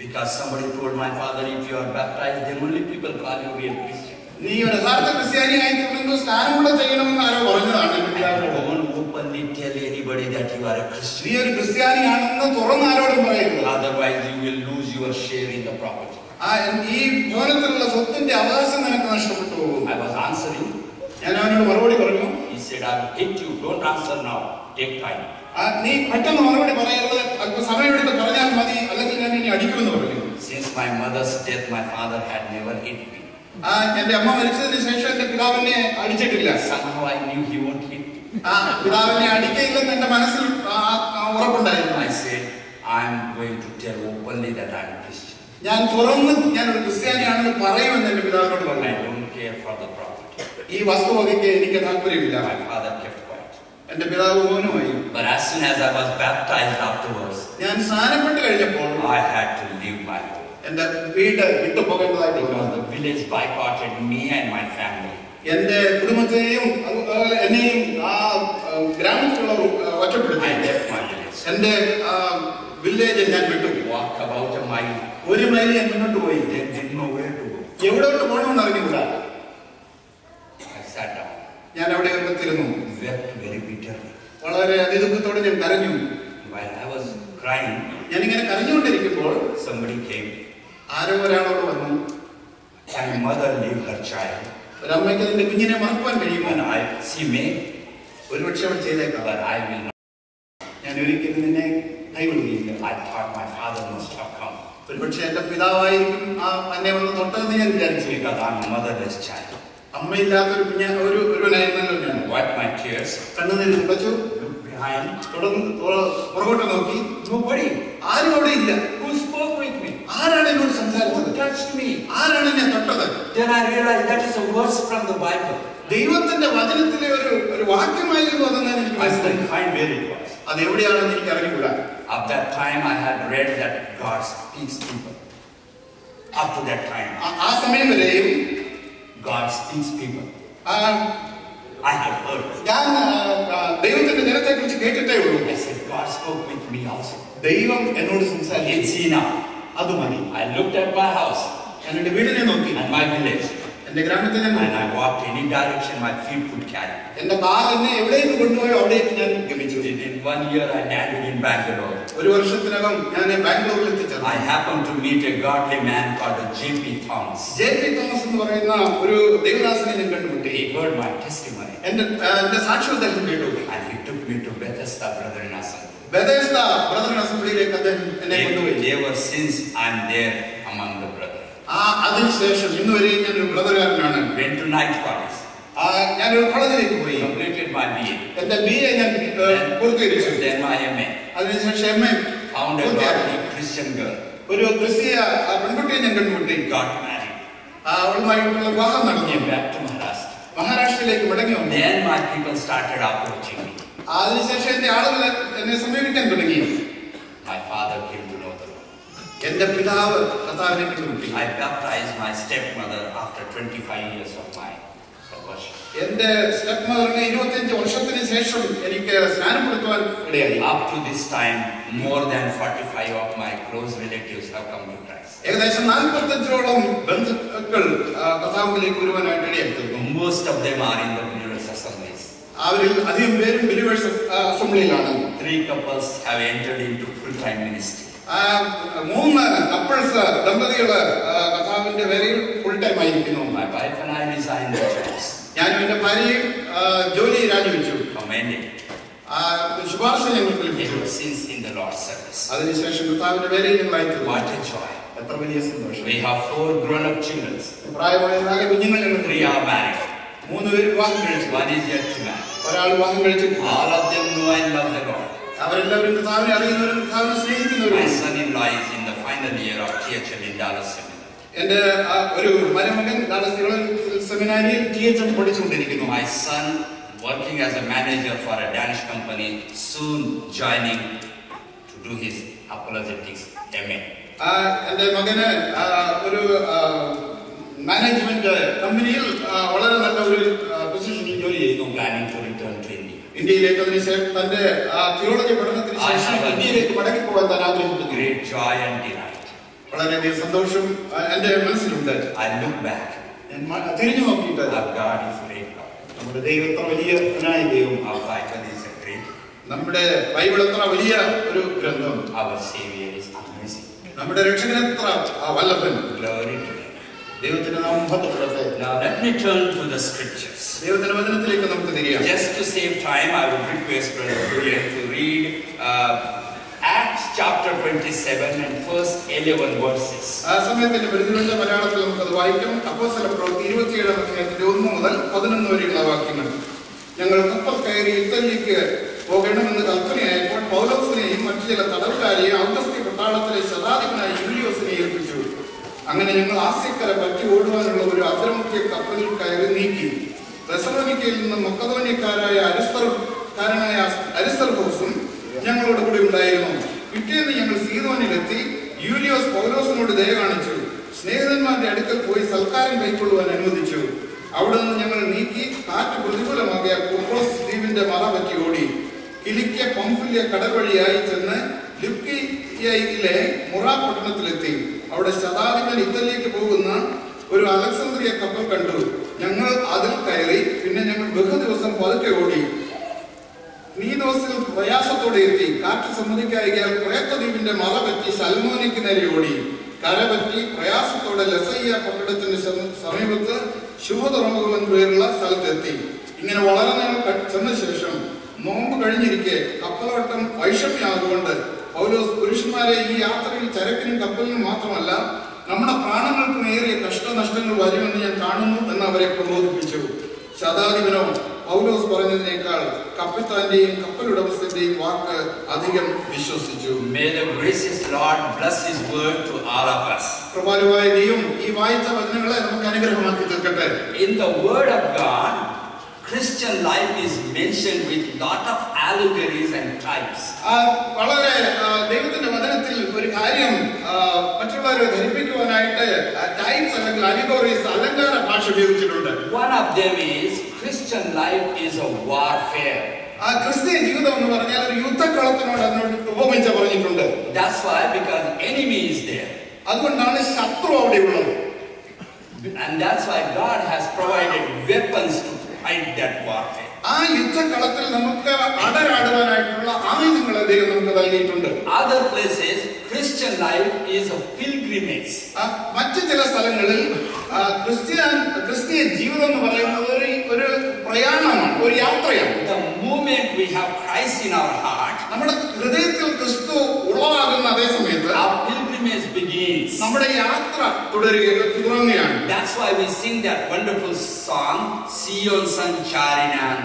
Because somebody told my father, if you are baptized, then only people call you real Christian. നീ ഒരു യഥാർത്ഥ ക്രിസ്ത്യാനിയായി തീർന്നു സ്നാനം കൂടെ ചെയ്യണമെന്ന് ആരോ പറഞ്ഞതാണ്. Don't openly tell anybody that you are a Christian. നീ ഒരു ക്രിസ്ത്യാനിയാണെന്ന് തുറന്ന് ആരോടും പറയരുത്. Otherwise, you will lose your share in the property. ഈ ഭവനത്തിലുള്ള സ്വത്തിന്റെ അവകാശം നിനക്ക് നഷ്ടപ്പെട്ടു പോകും. I was answering. ഞാൻ അവനോട് മറുപടി പറഞ്ഞു. He said, I will hit you. Don't answer now. Take time. നീ പെട്ടെന്ന് മറുപടി പറയരുത്, അല്പം സമയമെടുത്ത് പറഞ്ഞാൽ മതി, അല്ലെങ്കിൽ ഞാൻ ഇനി അടിക്കുമെന്ന് പറഞ്ഞു. Since my mother's death, my father had never hit me. എന്റെ അമ്മ മരിച്ചതിന് ശേഷം എന്റെ പിതാവിനെ അടിച്ചിട്ടില്ല. Somehow I knew he won't hit me. പിതാവിനെ അടിക്കയില്ലെന്ന് എന്റെ മനസ്സിൽ ഉറപ്പുണ്ടായിരുന്നു. I said, I am going to tell openly that I am Christian. ഞാൻ തുറന്ന് ഞാനൊരു ക്രിസ്ത്യാനിയാണെന്ന് പറയുമെന്ന് എന്റെ പിതാവിനോട് പറഞ്ഞു. I don't care for the property. ഈ വസ്തുവകയ്ക്ക് എനിക്ക് താല്പര്യമില്ല. My father kept quiet. എന്റെ പിതാവ് മൗനമായി. But as soon as I was baptized afterwards, ഞാൻ സ്നാനപ്പെട്ട് കഴിഞ്ഞപ്പോൾ I had to leave my home. എന്റെ വീട് വിട്ടു പോകേണ്ടതായിട്ട് Because the village boycotted me and my family. എന്റെ കുടുംബത്തെയും എന്നെയും ഗ്രാമത്തിലുള്ളവർ ഒറ്റപ്പെടുത്തി. I left my village. എന്റെ വില്ലേജ് ഞാൻ വിട്ടു. Walked about a mile. 1 mile ഞാൻ മുന്നോട്ട് പോയി. They didn't know where to go. എവിടോട്ട് പോകണമെന്ന് അറിഞ്ഞില്ല. I sat down. ഞാൻ അവിടെ ഇരുന്നു. Wept very bitterly. വളരെ അതിദുഃഖത്തോടെ ഞാൻ കരഞ്ഞു. While I was crying, ഞാനിങ്ങനെ കരഞ്ഞുകൊണ്ടിരിക്കുമ്പോൾ somebody came. ആരോ ഒരാളോട് വന്നു. Can a mother leave her child? ഒരമ്മയ്ക്ക് അതിന്റെ കുഞ്ഞിനെ മറക്കുവാൻ കഴിയുമോ? She may. ഒരുപക്ഷെ അവൾ ചെയ്തേക്കാം. But I will not. ഞാൻ ഒരിക്കലും നിന്നെ കൈവിടുകയില്ല. I thought my father must have come. ഒരുപക്ഷെ എന്റെ പിതാവായിരിക്കും എന്നെ വന്ന് തൊട്ടതെന്ന് ഞാൻ വിചാരിച്ചു. Because I am a motherless child. അമ്മയില്ലാത്തൊരു ഒരുവനായിരുന്നല്ലോ ഞാൻ. Wiped my tears. കണ്ണുനീര് തുടച്ചു. Looked behind. പുറകോട്ട് നോക്കി. Nobody. ആരും അവിടെ ഇല്ല. Who spoke with me? ആരാണ് എന്നോട് സംസാരിച്ചത്? Who touched me? ആരാണ് എന്നെ തൊട്ടത്? Then I realized that is a verse from the Bible. ദൈവത്തിന്റെ വചനത്തിലെ ഒരു വാക്യമായിരുന്നു അതെന്ന് എനിക്ക് I മനസ്സിലായി. couldn't find where it was. അത് എവിടെയാണെന്ന് എനിക്ക് അറിഞ്ഞുകൂടാ. At that time, I had read that God speaks people. Up to that time, ആ സമയം വരെയും God speaks people. I had heard. ഞാൻ ദൈവത്തിന്റെ ജനത്തെ കുറിച്ച് കേട്ടിട്ടേ ഉള്ളൂ. I said, God spoke with me also. ദൈവം എന്നോട് സംസാരിച്ചു. It's enough. അത് മതി. I looked at my house ഞാൻ എന്റെ വീടിനെ നോക്കി. and my village. എന്റെ ഗ്രാമത്തെ ഞാൻ And I walked any direction my feet could carry. എന്റെ കാൽ എന്നെ എവിടേക്ക് കൊണ്ടുപോയോ അവിടേക്ക് ഞാൻ ഗമിച്ചു. In 1 year, I landed in Bangalore. ഒരു വർഷത്തിനകം ഞാൻ ബാംഗ്ലൂരിൽ എത്തിച്ചേർന്നു. I happened to meet a godly man called J.P. Thomas. JP. Thomas എന്ന് പറയുന്ന ഒരു ദൈവദാസനെ ഞാൻ കണ്ടുമുട്ടി. He heard my testimony. എന്റെ സാക്ഷ്യം അദ്ദേഹം കേട്ടു. And he took me to Bethesda Brethren Assembly. Bethesda Brethren അസംബ്ലിയിലേക്ക് അദ്ദേഹം എന്നെ കൊണ്ടുപോയി. Ever since I'm there among the brethren. അതിനുശേഷം ഇന്നുവരെയും ഞാൻ ഒരു ബ്രദറുകാരനാണ്. Went to night college. ഞാനൊരു കോളേജിലേക്ക് പോയി. Completed my BA. എന്റെ BA ഞാൻ പൂർത്തീകരിച്ചു. Then my MA. അതിനുശേഷം MA. Found a godly Christian girl. ഒരു ക്രിസ്തീയ പെൺകുട്ടിയെ ഞാൻ കണ്ടുമുട്ടി. Got married. അവളുമായിട്ടുള്ള വിവാഹം നടന്നു. Came back to Maharashtra. മഹാരാഷ്ട്രയിലേക്ക് മടങ്ങി വന്നു. Then my people started approaching me. അതിനുശേഷം എന്റെ ആളുകൾ എന്നെ സമീപിക്കാൻ തുടങ്ങി. My father came to know the Lord. എന്റെ പിതാവ് കർത്താവിനെ കണ്ടുമുട്ടി. I baptized my stepmother after 25 years of my conversion. എന്റെ സ്റ്റെപ്പ് മദറിനെ 25 വർഷത്തിന് ശേഷം എനിക്ക് സ്നാനപ്പെടുത്തുവാൻ ഇടയായി. Up to this time, more than 45 of my close relatives have come to Christ. ഏകദേശം 45ഓളം ബന്ധുക്കൾ കർത്താവിലേക്ക് വരുവാനായിട്ട് ഇടയായിത്തീർന്നു. Most of them are in the believers' assemblies. അവരിൽ അധികം പേരും ബിലീവേഴ്സ് അസംബ്ലിയിലാണ്. 3 couples have entered into full-time ministry. 3 couples ദമ്പതികള് കർത്താവിന്റെ വേലയിൽ ഫുൾ ടൈം ആയിരിക്കുന്നു. My wife and I resigned the jobs. ഞാനും എന്റെ ഭാര്യയും ജോലി രാജിവെച്ചു. Commended. ശുപാർശ ഞങ്ങൾക്ക് ലഭിച്ചു. Since in the Lord's service. അതിനുശേഷം കർത്താവിന്റെ വേലയിൽ ഞങ്ങളായിത്തീർന്നു. What a joy. എത്ര വലിയ സന്തോഷം. We have 4 grown-up children. പ്രായമായ 4 കുഞ്ഞുങ്ങൾ ഞങ്ങൾക്ക്. 3 are married. 3 പേര് വിവാഹം കഴിച്ചു. 1 is yet to marry. ഒരാൾ വിവാഹം കഴിച്ചിട്ടില്ല. All of them know and love the Lord. അവരെല്ലാവരും കർത്താവിനെ അറിയുന്നവരും കർത്താവിനെ സ്നേഹിക്കുന്നവരും. My son-in-law is in the final year of THL in Dallas Seminary. എന്റെ ഒരു മരുമകൻ ഡാലസ് സെമിനാരിയിൽ THL പഠിച്ചുകൊണ്ടിരിക്കുന്നു. My son working as a manager for a Danish company, soon joining to do his apologetics MA. എന്റെ മകന് ഒരു management കമ്പനിയിൽ വളരെ നല്ല ഒരു പൊസിഷനിൽ ജോലി ചെയ്യുന്നു. Planning to return to India. ഇന്ത്യയിലേക്ക് അതിനുശേഷം തന്റെ തിയോളജി പഠനത്തിന് ശേഷം ഇന്ത്യയിലേക്ക് മടങ്ങി പോകാൻ താൻ ആഗ്രഹിക്കുന്നു. Great joy and delight. വളരെയധികം സന്തോഷം എന്റെ മനസ്സിലുണ്ട്. I look back. തിരിഞ്ഞു നോക്കിയിട്ട് Our God is great God. നമ്മുടെ ദൈവം എത്ര വലിയ ദൈവം. Our Bible is a great. നമ്മുടെ ബൈബിൾ എത്ര വലിയ ഒരു ഗ്രന്ഥം. Our Savior is amazing. നമ്മുടെ രക്ഷകൻ എത്ര വല്ലഭൻ. Glory to Him. ദൈവത്തിന്റെ നാമം മഹത്വപ്പെടട്ടെ. Now let me turn to the scriptures. ദൈവത്തിന്റെ വചനത്തിലേക്ക് നമുക്ക് തിരിയാം. Just to save time, I would request Brother Julian to read Acts chapter 27 and first 11 verses. ആ സമയത്തിന്റെ പരിധിയിലുള്ള മലയാളത്തിൽ നമുക്ക് അത് വായിക്കാം. അപ്പോസ്തലപ്രവൃത്തി 27 അധ്യായത്തിന്റെ 1 മുതൽ 11 വരെയുള്ള വാക്യങ്ങൾ. ഞങ്ങൾ കപ്പൽ കയറി ഇറ്റലിക്ക് പോകണമെന്ന് കൽപ്പനയായപ്പോൾ പൗലോസിനെയും മറ്റു ചില തടവുകാരെയും ഔഗസ്ത്യ പട്ടാളത്തിലെ ശതാധിപനായ യൂലിയോസിനെ ഏൽപ്പിച്ചു. അങ്ങനെ ഞങ്ങൾ ആസ്യക്കര പറ്റി ഓടുവാനുള്ള ഒരു അദ്രമുഖ്യ കപ്പലിൽ കയറി നീക്കി. തെസലോനിക്കയിൽ നിന്ന് മക്കദോന്യക്കാരായ അരിസ്തർഹോസും ഞങ്ങളോട് കൂടി ഉണ്ടായിരുന്നു. പിറ്റേന്ന് ഞങ്ങൾ സീദോനിലെത്തി. യൂലിയോസ് പൗലോസിനോട് ദയ കാണിച്ചു. സ്നേഹിതന്മാരുടെ അടുക്കൽ പോയി സൽക്കാരം കൈക്കൊള്ളുവാൻ അനുവദിച്ചു. അവിടെ നിന്ന് ഞങ്ങൾ നീക്കി കാറ്റ് പ്രതികൂലമാകിയ കുപ്രോസ് ദ്വീപിന്റെ മറ പറ്റി ഓടി. കിലിക്യ പംഫില്യ കടൽ വഴിയായി ചെന്ന് ലുക്കിയയിലെ മുറ പട്ടണത്തിലെത്തി. അവിടെ ശതാധിപൻ ഇറ്റലിയിലേക്ക് പോകുന്ന ഒരു അലക്സാന്ദ്രിയ കപ്പൽ കണ്ടു. ഞങ്ങൾ അതിൽ കയറി. പിന്നെ ഞങ്ങൾ ബഹുദിവസം പതുക്കെ ഓടി നീദോസിൽ പ്രയാസത്തോടെ എത്തി. കാറ്റ് സമ്മതിക്കായികയാൽ ക്രേത്തദ്വീപിന്റെ മറ പറ്റി സൽമോനിക്ക് നേരെ ഓടി. കരപറ്റി പ്രയാസത്തോടെ ലസയ്യ പട്ടണത്തിന്റെ സമീപത്ത് ശുഭതുറമുഖം പേരുള്ള സ്ഥലത്തെത്തി. ഇങ്ങനെ വളരെ നേരം ചെന്ന ശേഷം നോമ്പ് കഴിഞ്ഞിരിക്കെ കപ്പലോട്ടം വൈഷമ്യമാകൊണ്ട് പൗലോസ് പുരുഷന്മാരെ, ഈ യാത്രയിൽ ചരക്കിനും കപ്പലിനും മാത്രമല്ല നമ്മുടെ പ്രാണങ്ങൾക്കും ഏറിയ കഷ്ടനഷ്ടങ്ങൾ വരുമെന്ന് ഞാൻ കാണുന്നു എന്ന് അവരെ പ്രബോധിപ്പിച്ചു. ശതാധിപനോ പൗലോസ് പറഞ്ഞതിനേക്കാൾ കപ്പിത്താന്റെയും കപ്പലുടമസ്ഥന്റെയും വാക്ക് അധികം വിശ്വസിച്ചു. May the gracious Lord bless His word to all of us. കൃപാലുവായ ദൈവം ഈ വായിച്ച വചനങ്ങളെ നമുക്ക് അനുഗ്രഹമാക്കി തീർക്കട്ടെ. In the word of God, Christian life is mentioned with lot of allegories and types. വളരെ ദൈവത്തിന്റെ വചനത്തിൽ ഒരു കാര്യം മറ്റുള്ളവരെ ധരിപ്പിക്കുവാനായിട്ട് ടൈപ്സ് അല്ലെങ്കിൽ അലിഗോറീസ് അലങ്കാര ഭാഷ ഉപയോഗിച്ചിട്ടുണ്ട്. One of them is Christian life is a warfare. ക്രിസ്തീയ ജീവിതം എന്ന് പറഞ്ഞാൽ ഒരു യുദ്ധക്കളത്തിനോട് അതിനോട് ഉപമിച്ച് പറഞ്ഞിട്ടുണ്ട്. That's why, because enemy is there. അതുകൊണ്ടാണ് ശത്രു അവിടെ ഉള്ളത്. And that's why God has provided weapons to fight that warfare. ആ യുദ്ധക്കളത്തിൽ നമുക്ക് അടരാടുവാനായിട്ടുള്ള ആയുധങ്ങളെ ദൈവം നമുക്ക് നൽകിയിട്ടുണ്ട്. Other places Christian life is a pilgrimage. മറ്റു ചില സ്ഥലങ്ങളിൽ ക്രിസ്തീയ ജീവിതം എന്ന് പറയുന്നത് ഒരു പ്രയാണമാണ്, ഒരു യാത്രയാണ്. The moment we have Christ in our heart, നമ്മുടെ ഹൃദയത്തിൽ ക്രിസ്തു ഉളവാകുന്ന അതേ സമയത്ത് our pilgrimage begins. നമ്മുടെ യാത്ര തുടങ്ങുകയാണ്. That's why we sing that wonderful song, Sion Sancharinan.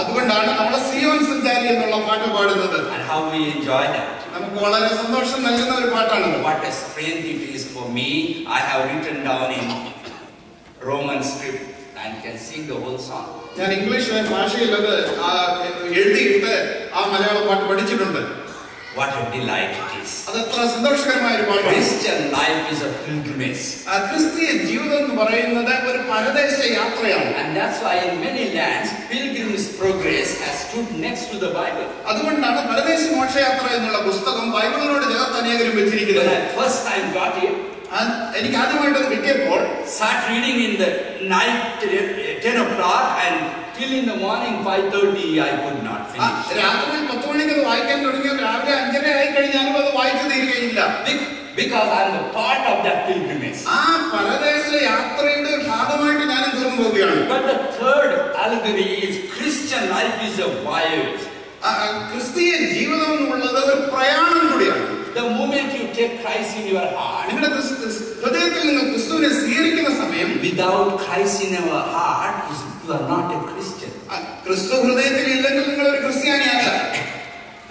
അതുകൊണ്ടാണ് നമ്മൾ സിയോൻ സഞ്ചാരി എന്നുള്ള പാട്ട് പാടുന്നത്. And how we enjoy that. നമുക്ക് വളരെ സന്തോഷം നൽകുന്ന ഒരു പാട്ടാണ്. What a strength it is for me. I have written down in Roman script and can sing the whole song. ഞാൻ ഇംഗ്ലീഷ് ഭാഷയിൽ അത് എഴുതിയിട്ട് ആ മലയാള പാട്ട് പഠിച്ചിട്ടുണ്ട്. What a delight it is. അത് എത്ര സന്തോഷകരമായ ഒരു പാട്ടാണ്. Christian life is a pilgrimage. ക്രിസ്തീയ ജീവിതം എന്ന് പറയുന്നത് ഒരു പരദേശ യാത്രയാണ്. And that's why in many lands Pilgrim's Progress has stood next to the Bible. അതുകൊണ്ടാണ് പരദേശ മോക്ഷയാത്ര എന്നുള്ള പുസ്തകം ബൈബിളിനോട് ചേർത്ത് അനേകരും വെച്ചിരിക്കുന്നത്. When I first time got it, എനിക്ക് ആദ്യമായിട്ട് അത് കിട്ടിയപ്പോൾ start reading in the night 10 o'clock and till in the morning 5:30 I could not finish. രാത്രി 10 മണിക്ക് അത് വായിക്കാൻ തുടങ്ങിയ രാവിലെ 5:30 ആയി കഴിഞ്ഞാലും അത് വായിച്ചു തീരുകയില്ല. Because I am a part of that pilgrimage. ആ പരദേശ യാത്രയുടെ ഭാഗമായിട്ട് ഞാൻ തീർന്നു പോവുകയാണ്. But the third allegory is Christian life is a voyage. ക്രിസ്തീയ ജീവിതം എന്നുള്ളത് ഒരു പ്രയാണം കൂടിയാണ്. The moment you accepted Christ in your heart, നിങ്ങളുടെ ഹൃദയത്തിൽ നിങ്ങൾ ക്രിസ്തുവിനെ സ്വീകരിക്കുന്ന സമയം, without Christ in your heart, you are not a Christian. ക്രിസ്തു ഹൃദയത്തിൽ ഇല്ലെങ്കിൽ നിങ്ങൾ ഒരു ക്രിസ്ത്യാനിയല്ല.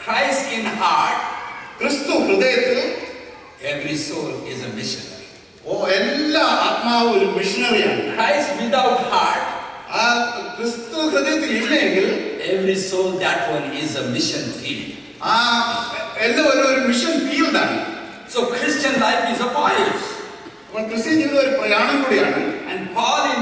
Christ in heart, ക്രിസ്തു ഹൃദയത്തിൽ, every soul is a missionary. എല്ലാ ആത്മാവും ഒരു മിഷണറിയാണ്. Christ without heart, ക്രിസ്തു ഹൃദയത്തിൽ ഇല്ലെങ്കിൽ every soul, that one is a mission field. എല്ലാവരും ഒരു മിഷൻ ഫീൽഡാണ്. So Christian life is a voyage. Christian ജീവിതം ഒരു പ്രയാണം കൂടിയാണ്. And Paul in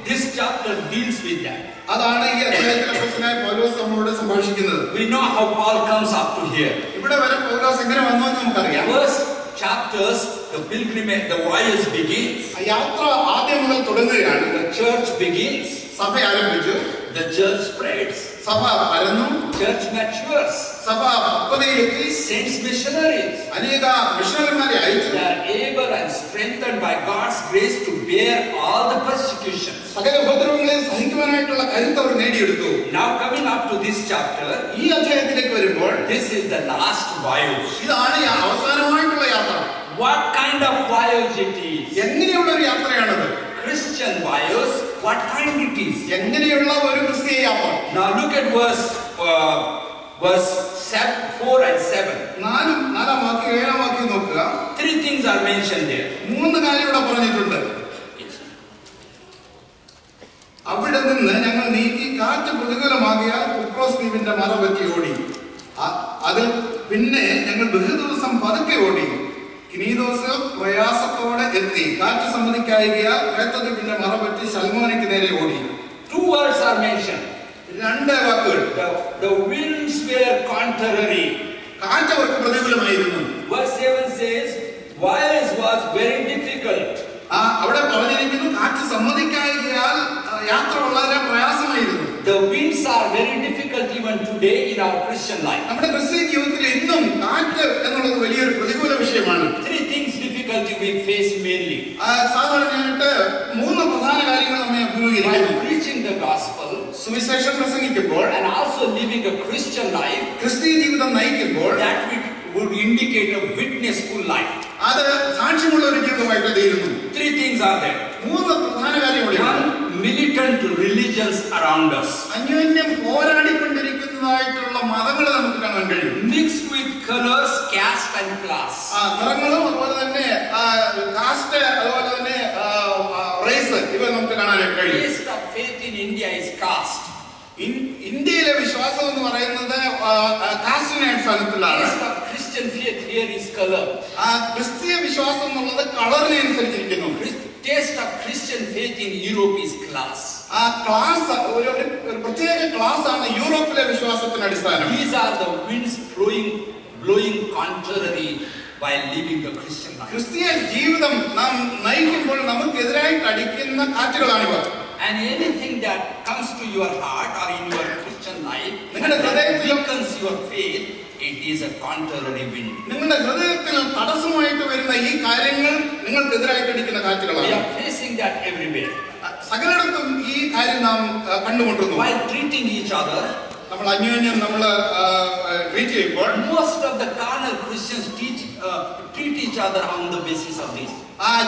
this chapter deals with that. അതാണ് ഈ അധ്യായത്തിലെ അപ്പോസ്തലനായ പൗലോസ് നമ്മളോട് സംഭാഷിക്കുന്നത്. We know how Paul comes up to here. ഇവിടെ വരെ പൗലോസ് എങ്ങനെ വന്നു എന്ന് നമുക്കറിയാം. First chapters, the pilgrimage, the voyage begins. യാത്ര ആദ്യം മുതൽ തുടങ്ങുകയാണ്. The church begins. സഭ ആരംഭിച്ചു. The church spreads. സഭ പരന്നു. Church matures. സഭ പക്വതയിലെത്തി. Saints missionaries. അനേക മിഷണറിമാരെ അയച്ചു. They are able and strengthened by God's grace to bear all the persecutions. സകല ഉപദ്രവങ്ങളെ സഹിക്കുവാനായിട്ടുള്ള കരുത്ത് അവർ നേടിയെടുത്തു. Now coming up to this chapter, ഈ അധ്യായത്തിലേക്ക് വരുമ്പോൾ this is the last voyage. ഇതാണ് അവസാനമായിട്ടുള്ള യാത്ര. What kind of voyage it is? എങ്ങനെയുള്ള ഒരു യാത്രയാണത്? Christian voyage, what kind it is? എങ്ങനെയുള്ള ഒരു ക്രിസ്തീയ യാത്ര? Now look at verse 4 and 7. നാലാം വാക്യം 7-ാം വാക്യം നോക്കുക. Three things are mentioned there. 3 കാര്യം ഇവിടെ പറഞ്ഞിട്ടുണ്ട്. അവിടെ നിന്ന് ഞങ്ങൾ നീക്കി കാറ്റ് പ്രതികൂലമാകിയാൽ കുപ്രോസ് ദ്വീപിന്റെ മറപറ്റി ഓടി. അതിൽ പിന്നെ ഞങ്ങൾ ബഹുദിവസം പതുക്കെ ഓടി. കിനീദോസിൽ പ്രയാസത്തോടെ എത്തി. കാറ്റ് സമ്മതിക്കായികയാൽ ക്രേത്തദ്വീപിന്റെ മറപറ്റി ശൽമോനയ്ക്ക് നേരെ ഓടി. 2 words are mentioned. 2 വാക്കുകൾ. The winds were contrary. കാറ്റ് അവർക്ക് പ്രതികൂലമായിരുന്നു. Verse 7 says, voyage was very difficult. അവിടെ പറഞ്ഞിരിക്കുന്നു കാറ്റ് സമ്മതിക്കായികയാൽ യാത്ര വളരെ പ്രയാസമായിരുന്നു. The winds are very difficult even today in our Christian life. നമ്മുടെ ക്രിസ്തീയ ജീവിതത്തിൽ ഇന്നും കാറ്റ് എന്നുള്ളത് വലിയൊരു പ്രതികൂല വിഷയമാണ്. 3 things difficulty we face mainly. സാധാരണയായിട്ട് 3 പ്രധാന കാര്യങ്ങൾ നമ്മെ അഭിമുഖീകരിക്കുന്നു. While preaching the gospel, സുവിശേഷം പ്രസംഗിക്കുമ്പോൾ, and also living a Christian life, ക്രിസ്തീയ ജീവിതം നയിക്കുമ്പോൾ, that would indicate a witnessful life. അത് സാക്ഷ്യമുള്ള ഒരു ജീവിതമായിട്ട് തീരുന്നു. 3 things are there. 3 പ്രധാന കാര്യങ്ങളുണ്ട്. Militant religions around us, അന്യോന്യം പോരാടിക്കൊണ്ടിരിക്കുന്നതായിട്ടുള്ള മതങ്ങൾ നമുക്ക് കാണാൻ കഴിയും. mixed with colors, caste and class. നിറങ്ങളും അതുപോലെ തന്നെ കാസ്റ്റ് അതുപോലെ തന്നെ റേസ് ഇവ നമുക്ക് കാണാനായിട്ട് കഴിയും. Taste of faith in India is caste. ഇന്ത്യയിലെ വിശ്വാസം എന്ന് പറയുന്നത് കാസ്റ്റിനെ അടിസ്ഥാനത്തിലാണ്. Taste of Christian faith here is color. ക്രിസ്തീയ വിശ്വാസം എന്നുള്ളത് കളറിനെ അനുസരിച്ചിരിക്കുന്നു. Taste of Christian faith in Europe is class. Class ഒരു പ്രത്യേക ക്ലാസ് ആണ് യൂറോപ്പിലെ വിശ്വാസത്തിന് അടിസ്ഥാനം. These are the winds blowing contrary while living the Christian life. ക്രിസ്തീയ ജീവിതം നാം നയിക്കുമ്പോൾ നമുക്കെതിരായിട്ട് അടിക്കുന്ന കാറ്റുകളാണിവ. And anything that comes to your heart or in your Christian life നിങ്ങളുടെ ഹൃദയത്തിൽ weakens your faith, it is a contrary wind. നിങ്ങളുടെ ഹൃദയത്തിൽ തടസ്സമായിട്ട് വരുന്ന ഈ കാര്യങ്ങൾ നിങ്ങൾക്കെതിരായിട്ട് അടിക്കുന്ന കാറ്റുകളാണ്. We are facing that everywhere. സകലയിടത്തും ഈ കാര്യം നാം കണ്ടുമുട്ടുന്നു. While treating each other, നമ്മൾ അന്യോന്യം ട്രീറ്റ് ചെയ്യുമ്പോൾ, most of the carnal Christians treat each other on the basis of this.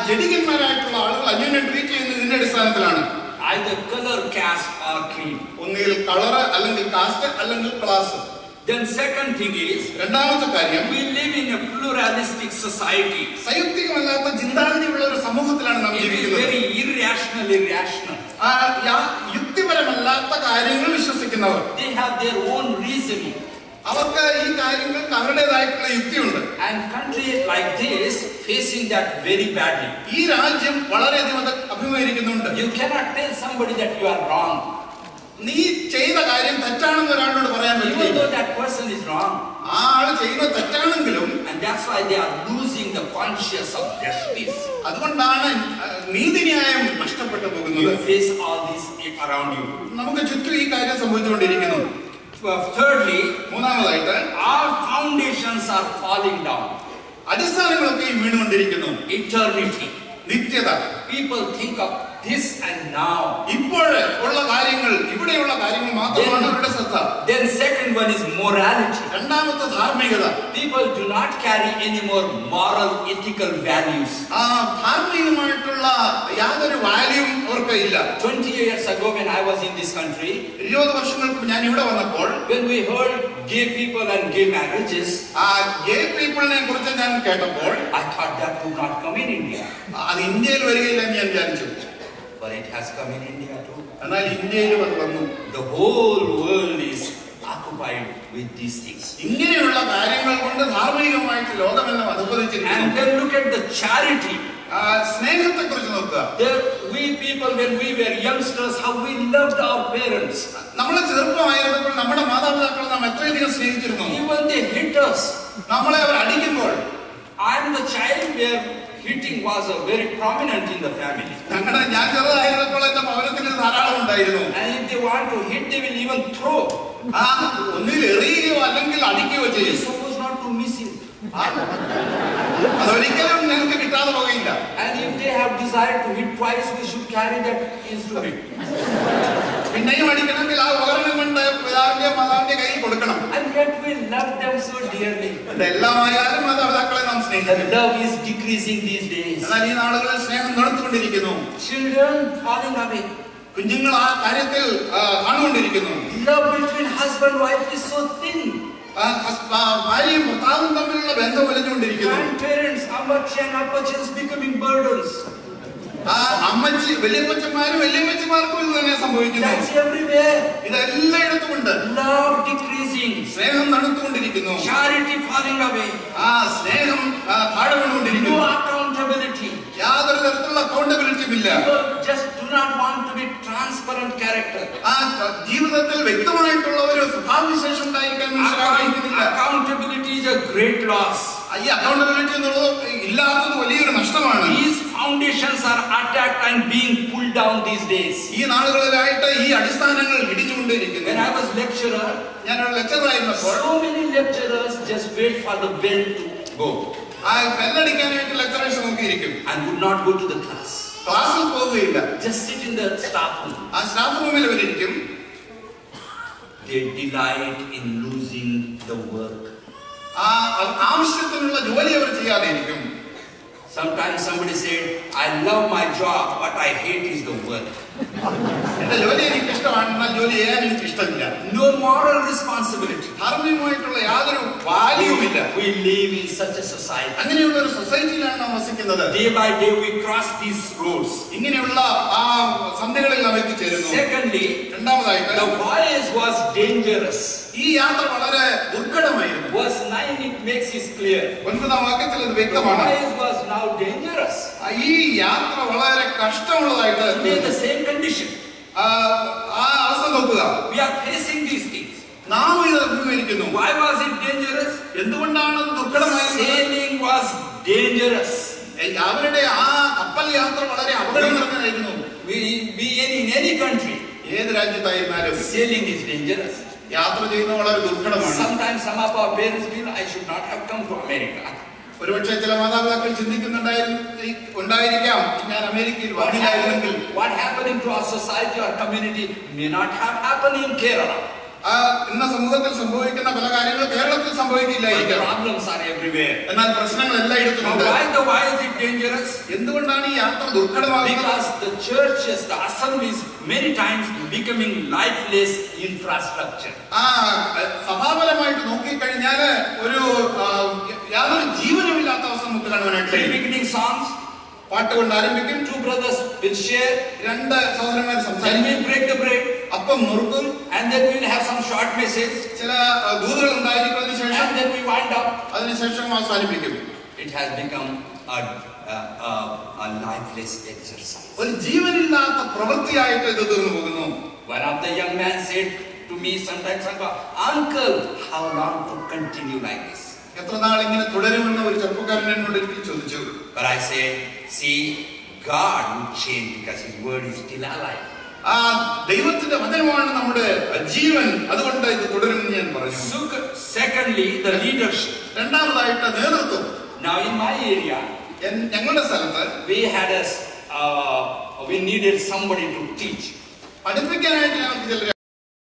ജഡികന്മാരായിട്ടുള്ള ആളുകൾ അന്യോന്യം ട്രീറ്റ് ചെയ്യുന്നതിന്റെ അടിസ്ഥാനത്തിലാണ്. Either color, caste or creed. ഒന്നുകിൽ കളർ അല്ലെങ്കിൽ കാസ്റ്റ് അല്ലെങ്കിൽ class. Then second thing is, രണ്ടാമത്തെ കാര്യം, we live in a pluralistic society. സയുക്തികമല്ലാത്ത ചിന്താഗതിയുള്ള ഒരു സമൂഹത്തിലാണ് നാം ജീവിക്കുന്നത്. Very irrational. യുക്തിപരമല്ലാത്ത കാര്യങ്ങൾ വിശ്വസിക്കുന്നവർ. They have their own reasoning. അവർക്ക് ഈ കാര്യങ്ങൾക്ക് അവരുടേതായിട്ടുള്ള യുക്തിയുണ്ട്. And country like this facing that very badly. ഈ രാജ്യം വളരെയധികം അഭിമുഖീകരിക്കുന്നുണ്ട്. You cannot tell somebody that you are wrong. നീ ചെയ്ത കാര്യം തെറ്റാണെന്ന് ഒരാളോട് പറയാൻ പറ്റില്ല. Even though that person is wrong. ആ ആള് ചെയ്യുന്നത് തെറ്റാണെങ്കിലും, and that's why they are losing the conscience of justice. അതുകൊണ്ടാണ് നീതിന്യായം നഷ്ടപ്പെട്ടു പോകുന്നത്. You face all this around you. നമുക്ക് ചുറ്റും ഈ കാര്യം സംഭവിച്ചുകൊണ്ടിരിക്കുന്നു. Thirdly, മൂന്നാമതായിട്ട്, all foundations are falling down. അടിസ്ഥാനങ്ങളൊക്കെ വീണുകൊണ്ടിരിക്കുന്നു. Eternity. നിത്യത. People think of this and now. ഇപ്പോഴേ ഉള്ള കാര്യങ്ങൾ, ഇവിടെയുള്ള കാര്യങ്ങൾ മാത്രമാണ് അവരുടെ ശ്രദ്ധ. Then second one is morality. രണ്ടാമത്തെ ധാർമ്മികത. People do not carry any more moral ethical values. ധാർമ്മികമായിട്ടുള്ള യാതൊരു വാല്യൂം അവർക്ക് ഇല്ല. 20 years ago when I was in this country, 20 വർഷങ്ങൾക്ക് ഞാൻ ഇവിടെ വന്നപ്പോൾ, when we heard gay people and gay marriages, ഗേ പീപ്പിളിനെ കുറിച്ച് ഞാൻ കേട്ടപ്പോൾ I thought that would not come in India. അത് ഇന്ത്യയിൽ വരികയില്ല എന്ന് ഞാൻ വിചാരിച്ചു. But it has come in India too. എന്നാൽ ഇന്ത്യയിലും അത് വന്നു. The whole world is occupied with these things. ഇങ്ങനെയുള്ള കാര്യങ്ങൾ കൊണ്ട് ധാർമ്മികമായിട്ട് ലോകമെല്ലാം അധപ്പതിച്ചിരിക്കുന്നു. And then look at the charity. സ്നേഹത്തെ കുറിച്ച് നോക്കുക. We people, when we were youngsters, how we loved our parents. നമ്മളെ ചെറുപ്പമായിരുന്നപ്പോൾ നമ്മുടെ മാതാപിതാക്കളെ നാം എത്രയധികം സ്നേഹിച്ചിരുന്നു. Even they hit us. നമ്മളെ അവർ അടിക്കുമ്പോൾ, I am the child where hitting was very prominent in the family. ഞാൻ ചെറുതായിരുന്നപ്പോൾ എന്റെ ഭവനത്തിൽ ധാരാളം ഉണ്ടായിരുന്നു. And if they want to hit, they will even throw. ഒന്നിൽ എറിയുകയോ അല്ലെങ്കിൽ അടിക്കുകയോ ചെയ്യും. We supposed not to miss it. അതൊരിക്കലും ഞങ്ങൾക്ക് കിട്ടാതെ പോകില്ല. And if they have desired to hit twice, we should carry that instrument. പിന്നെയും അടിക്കണമെങ്കിൽ ആ ഉപകരണം കൊണ്ട് പിതാവിന്റെ മാതാവിന്റെ കയ്യിൽ കൊടുക്കണം. And yet we love them so dearly. എല്ലാമായാലും മാതാപിതാക്കളെ നാം സ്നേഹിക്കുന്നു. The love is decreasing these days. എന്നാൽ ഈ നാളുകളിൽ സ്നേഹം നടന്നുകൊണ്ടിരിക്കുന്നു. Children falling away. കുഞ്ഞുങ്ങൾ ആ കാര്യത്തിൽ കാണുകൊണ്ടിരിക്കുന്നു. Love between husband and wife is so thin. ഭാര്യയും ഭർത്താവും തമ്മിലുള്ള ബന്ധം ഒലിഞ്ഞുകൊണ്ടിരിക്കുന്നു. Grandparents, ammachi and appachi is becoming burdens. അമ്മച്ചി, വലിയമ്മച്ചന്മാരും വലിയമ്മച്ചിമാർക്കും ഇത് തന്നെ സംഭവിക്കുന്നു. That's everywhere. ഇത് എല്ലായിടത്തും ഉണ്ട്. Love decreasing. സ്നേഹം നടന്നുകൊണ്ടിരിക്കുന്നു. Charity falling away. സ്നേഹം താഴെ വീണുകൊണ്ടിരിക്കുന്നു. No accountability. യാതൊരു തരത്തിലുള്ള അക്കൗണ്ടബിലിറ്റിയും ഇല്ല. People just do not want to be transparent character. ജീവിതത്തിൽ വ്യക്തമായിട്ടുള്ള ഒരു സ്വഭാവവിശേഷം ഉണ്ടായിരിക്കാൻ ആഗ്രഹിക്കുന്നില്ല. Accountability is a great loss. ഈ അക്കൗണ്ടബിലിറ്റി എന്നുള്ളത് ഇല്ലാത്തത് വലിയൊരു നഷ്ടമാണ്. These foundations are attacked and being pulled down these days. ഈ നാളുകളിലായിട്ട് ഈ അടിസ്ഥാനങ്ങൾ ഇടിച്ചുകൊണ്ടിരിക്കുന്നു. When I was lecturer, ഞാനൊരു ലെക്ചറായിരുന്നപ്പോൾ so many lecturers just wait for the bell to go. ബെല്ലടിക്കാനായിട്ട് ലെക്ചറേഴ്സ് നോക്കിയിരിക്കും. And would not go to the class. ക്ലാസ്സിൽ പോവുകയില്ല. Just sit in the staff room. Staff റൂമിൽ അവരിക്കും. They delight in losing the work. ആവശ്യത്തിനുള്ള ജോലി അവർ ചെയ്യാതെ ഇരിക്കും. Sometimes somebody said, I love my job, what I hate is the work. എന്റെ ജോലി എനിക്ക് ഇഷ്ടമാണ്, എന്നാൽ ജോലി ചെയ്യാൻ എനിക്ക് ഇഷ്ടമില്ല. No moral responsibility. ധാർമ്മികമായിട്ടുള്ള യാതൊരു വാല്യൂമില്ല. We live in such a society. അങ്ങനെയുള്ള ഒരു സൊസൈറ്റിയിലാണ് നാം വസിക്കുന്നത്. Day by day we cross these roads. ഇങ്ങനെയുള്ള സന്ധികളിൽ നാം എത്തിച്ചേരുന്നു. Secondly, രണ്ടാമതായിട്ട്, the voyage was dangerous. ഈ യാത്ര വളരെ ദുർഘടമായിരുന്നു. Verse 9 it makes it clear. 9ാം വാക്യത്തിൽ ഇത് The വ്യക്തമാണ്. voyage was now dangerous. ഈ യാത്ര വളരെ കഷ്ടമുള്ളതായിട്ട് In the same condition. അവസ്ഥ നോക്കുക. We are facing these things. നാം ഇത് അഭിമുഖീകരിക്കുന്നു. Why was it dangerous? എന്തുകൊണ്ടാണ് അത് ദുർഘടമായത്? Sailing was dangerous. അവരുടെ കപ്പൽ യാത്ര വളരെ അപകടം നിറഞ്ഞതായിരുന്നു. Be in any country, ഏത് രാജ്യത്തായിരുന്നാലും sailing is dangerous. യാത്ര ചെയ്യുന്നത് വളരെ ദുർഘടമാണ്. Sometimes some of our parents feel I should not have come to America. ഒരുപക്ഷെ ചില മാതാപിതാക്കൾ ചിന്തിക്കുന്നുണ്ടായിരിക്കാം, ഞാൻ അമേരിക്കയിൽ വന്നില്ലായിരുന്നെങ്കിൽ. What happening to our society or community may not have happened in Kerala. ഇന്ന സമൂഹത്തിൽ സംഭവിക്കുന്ന പല കാര്യങ്ങൾ കേരളത്തിൽ സംഭവിക്കില്ലായിരിക്കാം. Problems are everywhere. എന്നാൽ പ്രശ്നങ്ങൾ എല്ലായിടത്തും ഉണ്ട്. Why is it dangerous? എന്തുകൊണ്ടാണ് ഈ യാത്ര ദുർഘടമാകുന്നത്? Because the churches, the assemblies, many times becoming lifeless infrastructure. സഭാപരമായിട്ട് നോക്കിക്കഴിഞ്ഞാൽ ഒരു യാതൊരു ജീവനുമില്ലാത്ത അവസ്ഥ നമുക്ക് കാണുവാനായിട്ട്. Beginning songs, പാട്ട് കൊണ്ട് ആരംഭിക്കും. Two brothers will share. രണ്ട് സഹോദരന്മാർ Then സംസാരിക്കും. we break the bread. അപ്പം നുറുക്കും. And then we will have some short message. ചില ദൂതുകൾ ഉണ്ടായിരിക്കും. അതിനുശേഷം And then we wind up. അതിനുശേഷം അവസാനിപ്പിക്കും. It has become a lifeless exercise. ഒരു ജീവനില്ലാത്ത പ്രവൃത്തിയായിട്ട് ഇത് തീർന്നു പോകുന്നു. One of the young men said to me sometimes, Uncle, how long to continue like this? എത്ര നാൾ ഇങ്ങനെ തുടരുമെന്ന് ഒരു ചെറുപ്പക്കാരൻ എന്നോട് ഒരിക്കൽ ചോദിച്ചു. But I said, see, God would change because His word is still alive. ദൈവത്തിന്റെ വചനമാണ് നമ്മുടെ ജീവൻ, അതുകൊണ്ട് ഇത് തുടരുമെന്ന് ഞാൻ പറഞ്ഞു. Secondly, the leadership. രണ്ടാമതായിട്ട് നേതൃത്വം. Now in my area, ഞങ്ങളുടെ സ്ഥലത്ത് we had a we needed somebody to teach. പഠിപ്പിക്കാനായിട്ട് ഞങ്ങൾക്ക് ചിലരെ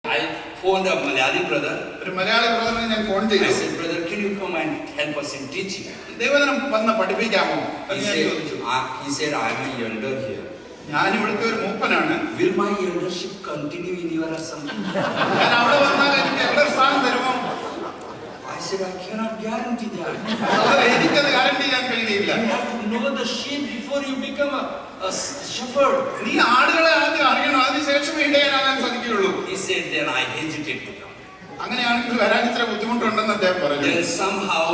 I phoned a Malayali brother. ഒരു മലയാളി ബ്രദറിനെ ഞാൻ ഫോൺ I ചെയ്തു. said, brother, can you come and help us in teaching? ദൈവജനം വന്ന് പഠിപ്പിക്കാമോ എന്ന് ഞാൻ ചോദിച്ചു. He said, I am a elder here. ഞാൻ ഇവിടുത്തെ ഒരു മൂപ്പനാണ്. Will my eldership continue in your assembly? ഞാൻ അവിടെ വന്നാൽ എനിക്ക് എൽഡർ സ്ഥാനം തരുമോ? I said, I cannot guarantee that. എനിക്കത് ഗ്യാരണ്ടി ചെയ്യാൻ കഴിയില്ല. You have to know the sheep before you become a shepherd. നീ ആടുകളെ ആദ്യം അറിയണം, അതിനുശേഷമേ ഇടയനാകാൻ സാധിക്കുകയുള്ളൂ. He said, then I hesitate to come. അങ്ങനെയാണെങ്കിൽ വരാൻ ഇത്ര ബുദ്ധിമുട്ടുണ്ടെന്ന് അദ്ദേഹം പറഞ്ഞു. Then somehow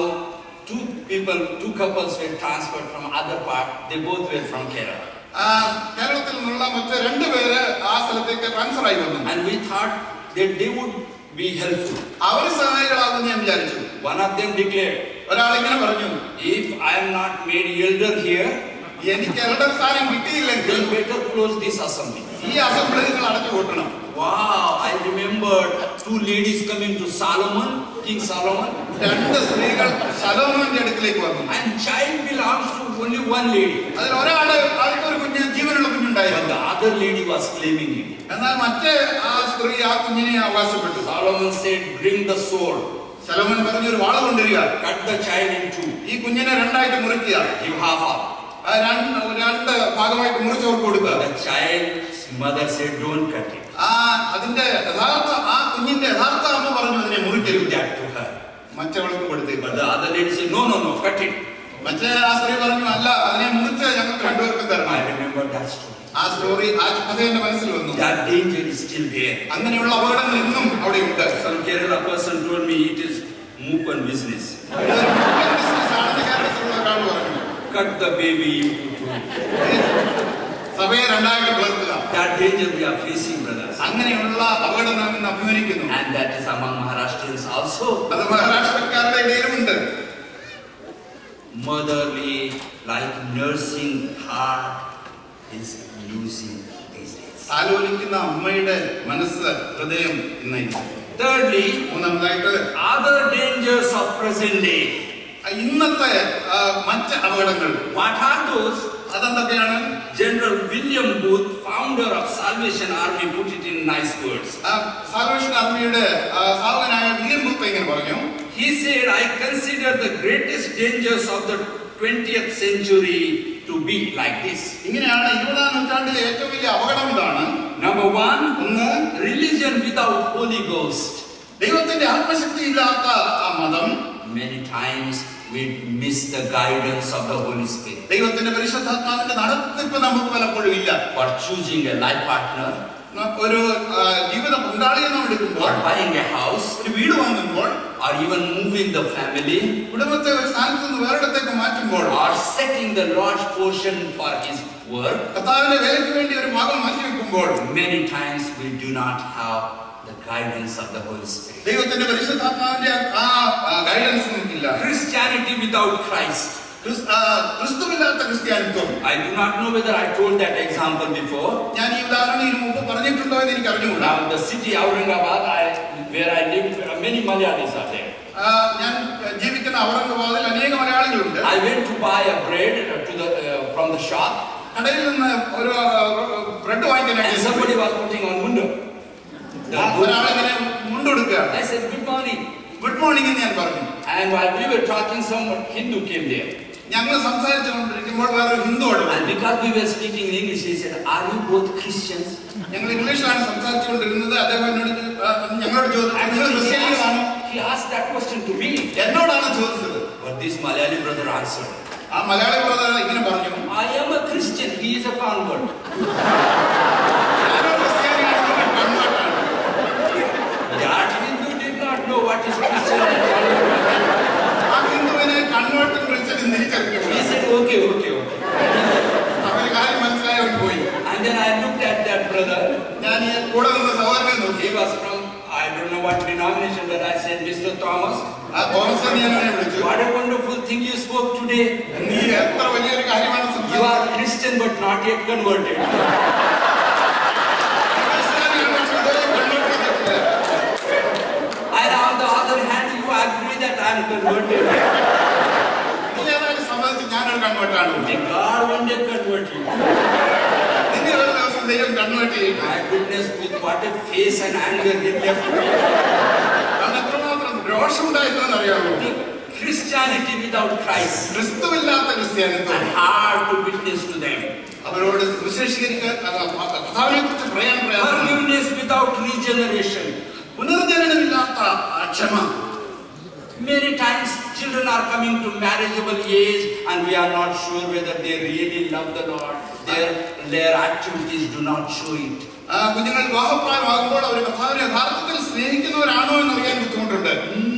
two couples were transferred from other part. They both were from Kerala. കേരളത്തിൽ നിന്നുള്ള മറ്റ് രണ്ടുപേര് ആ സ്ഥലത്തേക്ക് ട്രാൻസ്ഫർ ആയി വന്നു. And we thought that they would be helpful. അവർ സഹായികളാകുമെന്ന് ഞാൻ വിചാരിച്ചു. One of them declared, ഒരാൾ ഇങ്ങനെ പറഞ്ഞു, if I am not made elder here, എനിക്ക് എൽഡർ സ്ഥാനം കിട്ടിയില്ലെങ്കിൽ then better close this assembly. ഈ അസംബ്ലി നിങ്ങൾ അടച്ചു കൂട്ടണം. Wow, I remembered two ladies coming to Solomon, King Solomon. രണ്ട് സ്ത്രീകൾ ശലോമോന്റെ അടുക്കിലേക്ക് വന്നു. And child belongs to only one lady. അതിൽ ആൾക്കൊരു കുഞ്ഞ്, ജീവനുള്ള But കുഞ്ഞുണ്ടായിരുന്നു. the other lady was claiming it. എന്നാൽ മറ്റേ ആ സ്ത്രീ ആ കുഞ്ഞിനെ അവകാശപ്പെട്ടു. Solomon said, bring the sword. ശലോമോൻ പറഞ്ഞു, ഒരു വാള് കൊണ്ടുവരിക, Cut the child in two. ഈ കുഞ്ഞിനെ രണ്ടായിട്ട് മുറിക്കുക, Give half up. രണ്ട് ഭാഗമായിട്ട് മുറിച്ചവർക്ക് കൊടുക്കുക. The child's mother said, don't cut it. അതിന്റെ യഥാർത്ഥ ആ കുഞ്ഞിന്റെ യഥാർത്ഥ അമ്മ പറഞ്ഞു അതിനെ Give മുറിക്കരുത്, that to her. മറ്റവൾക്ക് കൊടുത്തേക്ക്. But the other lady said, no, cut it. മറ്റേ ആ സ്ത്രീ പറഞ്ഞു, അല്ല, അതിനെ മുറിച്ച് ഞങ്ങൾക്ക് രണ്ടുപേർക്കും തരണം. I remember that story. ആ സ്റ്റോറി ആ കഥ എന്റെ മനസ്സിൽ വന്നു. That danger is still there. അങ്ങനെയുള്ള അപകടങ്ങൾ ഇന്നും അവിടെ ഉണ്ട്. Some Kerala person told me it is Mupan business. കേരളത്തിലുള്ള ഒരാൾ പറഞ്ഞു, Cut the baby into two. സഭയെ രണ്ടായിട്ട് പിളർത്തുക. That danger we are facing, brothers. അങ്ങനെയുള്ള അപകടം നാം ഇന്ന് അഭിമുഖീകരിക്കുന്നു. And that is among Maharashtrians also. അത് മഹാരാഷ്ട്രക്കാരുടെ ഇടയിലുമുണ്ട്. Motherly, like nursing heart is losing these days. ആലോചിക്കുന്ന അമ്മയുടെ മനസ്സ്, ഹൃദയം ഇന്നില്ല. Thirdly, മൂന്നാമതായിട്ട് other dangers of present day. ഇന്നത്തെ മറ്റ് അപകടങ്ങൾ. What are those? അതെന്തൊക്കെയാണ്? General William Booth, founder of Salvation Army, put it in nice words. Salvation ആർമിയുടെ സ്ഥാപകനായ വില്യം ബൂത്ത് ഇങ്ങനെ പറഞ്ഞു. He said, I consider the greatest dangers of the 20th century to be like this. ഇങ്ങനെയാണ് 20ാം നൂറ്റാണ്ടിലെ ഏറ്റവും വലിയ അപകടം ഇതാണ്. Number one, ഒന്ന്, religion without Holy Ghost. ദൈവത്തിന്റെ ആത്മശക്തി ഇല്ലാത്ത ആ മതം. Many times we miss the guidance of the Holy Spirit. ദൈവത്തിന്റെ പരിശുദ്ധാത്മാവിന്റെ നടത്തിപ്പ് നമുക്ക് പലപ്പോഴും ഇല്ല. For choosing a life partner, ഒരു ജീവിത പങ്കാളിയെ നാം എടുക്കുമ്പോൾ, or buying a house, ഒരു വീട് വാങ്ങുമ്പോൾ, or even moving the family, കുടുംബത്തെ ഒരു സ്ഥാനത്ത് നിന്ന് വേറെടുത്തേക്ക് മാറ്റുമ്പോൾ, or setting the Lord's portion for His work, കർത്താവിന്റെ വേലയ്ക്ക് വേണ്ടി ഒരു ഭാഗം മാറ്റിവെക്കുമ്പോൾ, many times we do not have the guidance of the Holy Spirit. ദൈവത്തിന്റെ പരിശുദ്ധാത്മാവിന്റെ ആ ഗൈഡൻസ് നമുക്കില്ല. Christianity without Christ. ക്രിസ്തുവില്ലാത്ത ക്രിസ്ത്യാനിത്വം. I do not know whether I told that example before. ഞാൻ ഈ ഉദാഹരണം ഇതിനു മുമ്പ് പറഞ്ഞിട്ടുണ്ടോ എന്ന് എനിക്ക് അറിഞ്ഞുകൂടാ. Now the city Aurangabad, where I live, many Malayalis are there. ഞാൻ ജീവിക്കുന്ന ഔറംഗാബാദിൽ അനേക മലയാളികളുണ്ട്. I went to buy a bread from the shop. കടയിൽ നിന്ന് ഒരു ബ്രെഡ് വാങ്ങിക്കാനായിട്ട് And somebody was putting on window. ഒരാളിങ്ങനെ മുണ്ടെടുക്കുകയാണ്. I said, good morning. Good morning എന്ന് ഞാൻ പറഞ്ഞു. And while we were talking, some Hindu came there. ഞങ്ങൾ സംസാരിച്ചുകൊണ്ടിരിക്കുമ്പോൾ വേറൊരു ഹിന്ദു അവിടെ. And because we were speaking in English, he said, are you both Christians? ഞങ്ങൾ ഇംഗ്ലീഷിലാണ് സംസാരിച്ചുകൊണ്ടിരുന്നത്. അദ്ദേഹം ഞങ്ങളോട് ചോദിച്ചു, he asked that question to me. എന്നോടാണ് ചോദിച്ചത്. But this Malayali brother answered. ആ മലയാളി ബ്രദർ ഇങ്ങനെ പറഞ്ഞു, I am a Christian, he is a convert. ഞാനൊരു ക്രിസ്ത്യാനിയാണ്, കൺവേർട്ടാണ്. That Hindu did not know what is Christian and convert. ആ ഹിന്ദുവിനെ കൺവേർട്ടും ക്രിസ്ത്യനും തിരിച്ചറിഞ്ഞു. He said, okay. അവന് കാര്യം മനസ്സിലായി പോയി. And then I looked at that brother. ഞാൻ ഈ കൂടെ നിന്ന് സഹോദരനെ നോക്കി. He was from, I don't know what denomination, but I said, Mr. Thomas, ആ തോമസിനെ ഞാൻ വിളിച്ചു. what a wonderful thing you spoke today. നീ എത്ര വലിയൊരു കാര്യമാണ് You സംസാരിച്ചത്. are Christian but not yet converted. And on the other hand, you agree that I am converted. നീ ഏതായാലും സമ്മതിച്ച് ഞാനൊരു കൺവേർട്ടാണ്. May God one day convert you. കണ്ണുകെട്ടി. My goodness, with what a face and anger he left me. അവന് എത്രമാത്രം രോഷമുണ്ടായിരുന്നെന്ന് അറിയാമോ? Christianity without Christ. ക്രിസ്തുവില്ലാത്ത ക്രിസ്ത്യാനിത്വം. And hard to witness to them. അവരോട് സുവിശേഷീകരിക്കാൻ കർത്താവിനെക്കുറിച്ച് പറയാൻ പ്രയാസമാണ്. Forgiveness without regeneration. പുനർജനനമില്ലാത്ത ക്ഷമ. Many times children are coming to marriageable age and we are not sure whether they really love the Lord. Their activities do not show it. കുഞ്ഞുങ്ങൾ വിവാഹപ്രായമാകുമ്പോൾ അവർ കർത്താവിനെ യഥാർത്ഥത്തിൽ സ്നേഹിക്കുന്നവരാണോ എന്നറിയാൻ ബുദ്ധിമുട്ടുണ്ട്.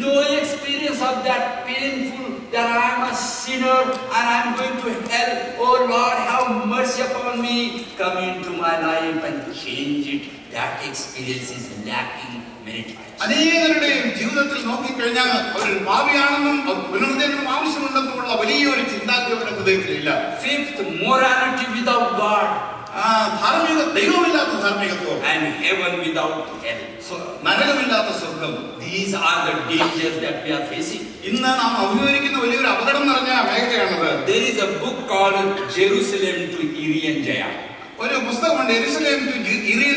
No experience of that painful that I am a sinner and I am going to hell. Oh Lord, have mercy upon me. Come into my life and change it. That experience is lacking many times. അനേകരുടെയും ജീവിതത്തിൽ നോക്കിക്കഴിഞ്ഞാൽ അവർ പാപിയാണെന്നും പുനർജന്മം ആവശ്യമുണ്ടെന്നുമുള്ള വലിയൊരു ചിന്താഗതി അവരുടെ ഹൃദയത്തിലില്ല. Fifth, morality without God. ധാർമ്മിക ദൈവമില്ലാത്ത ധാർമ്മികത്വം. And heaven without hell. നരകമില്ലാത്ത സ്വർഗം. These are the dangers that we are facing. ഇന്ന് നാം അഭിമുഖീകരിക്കുന്ന വലിയൊരു അപകടം നിറഞ്ഞ മേഖലയാണത്. There is a book called Jerusalem to Irian Jaya. ഒരു പുസ്തകമുണ്ട്, യെരുശലേം ടു ഇറിയൻ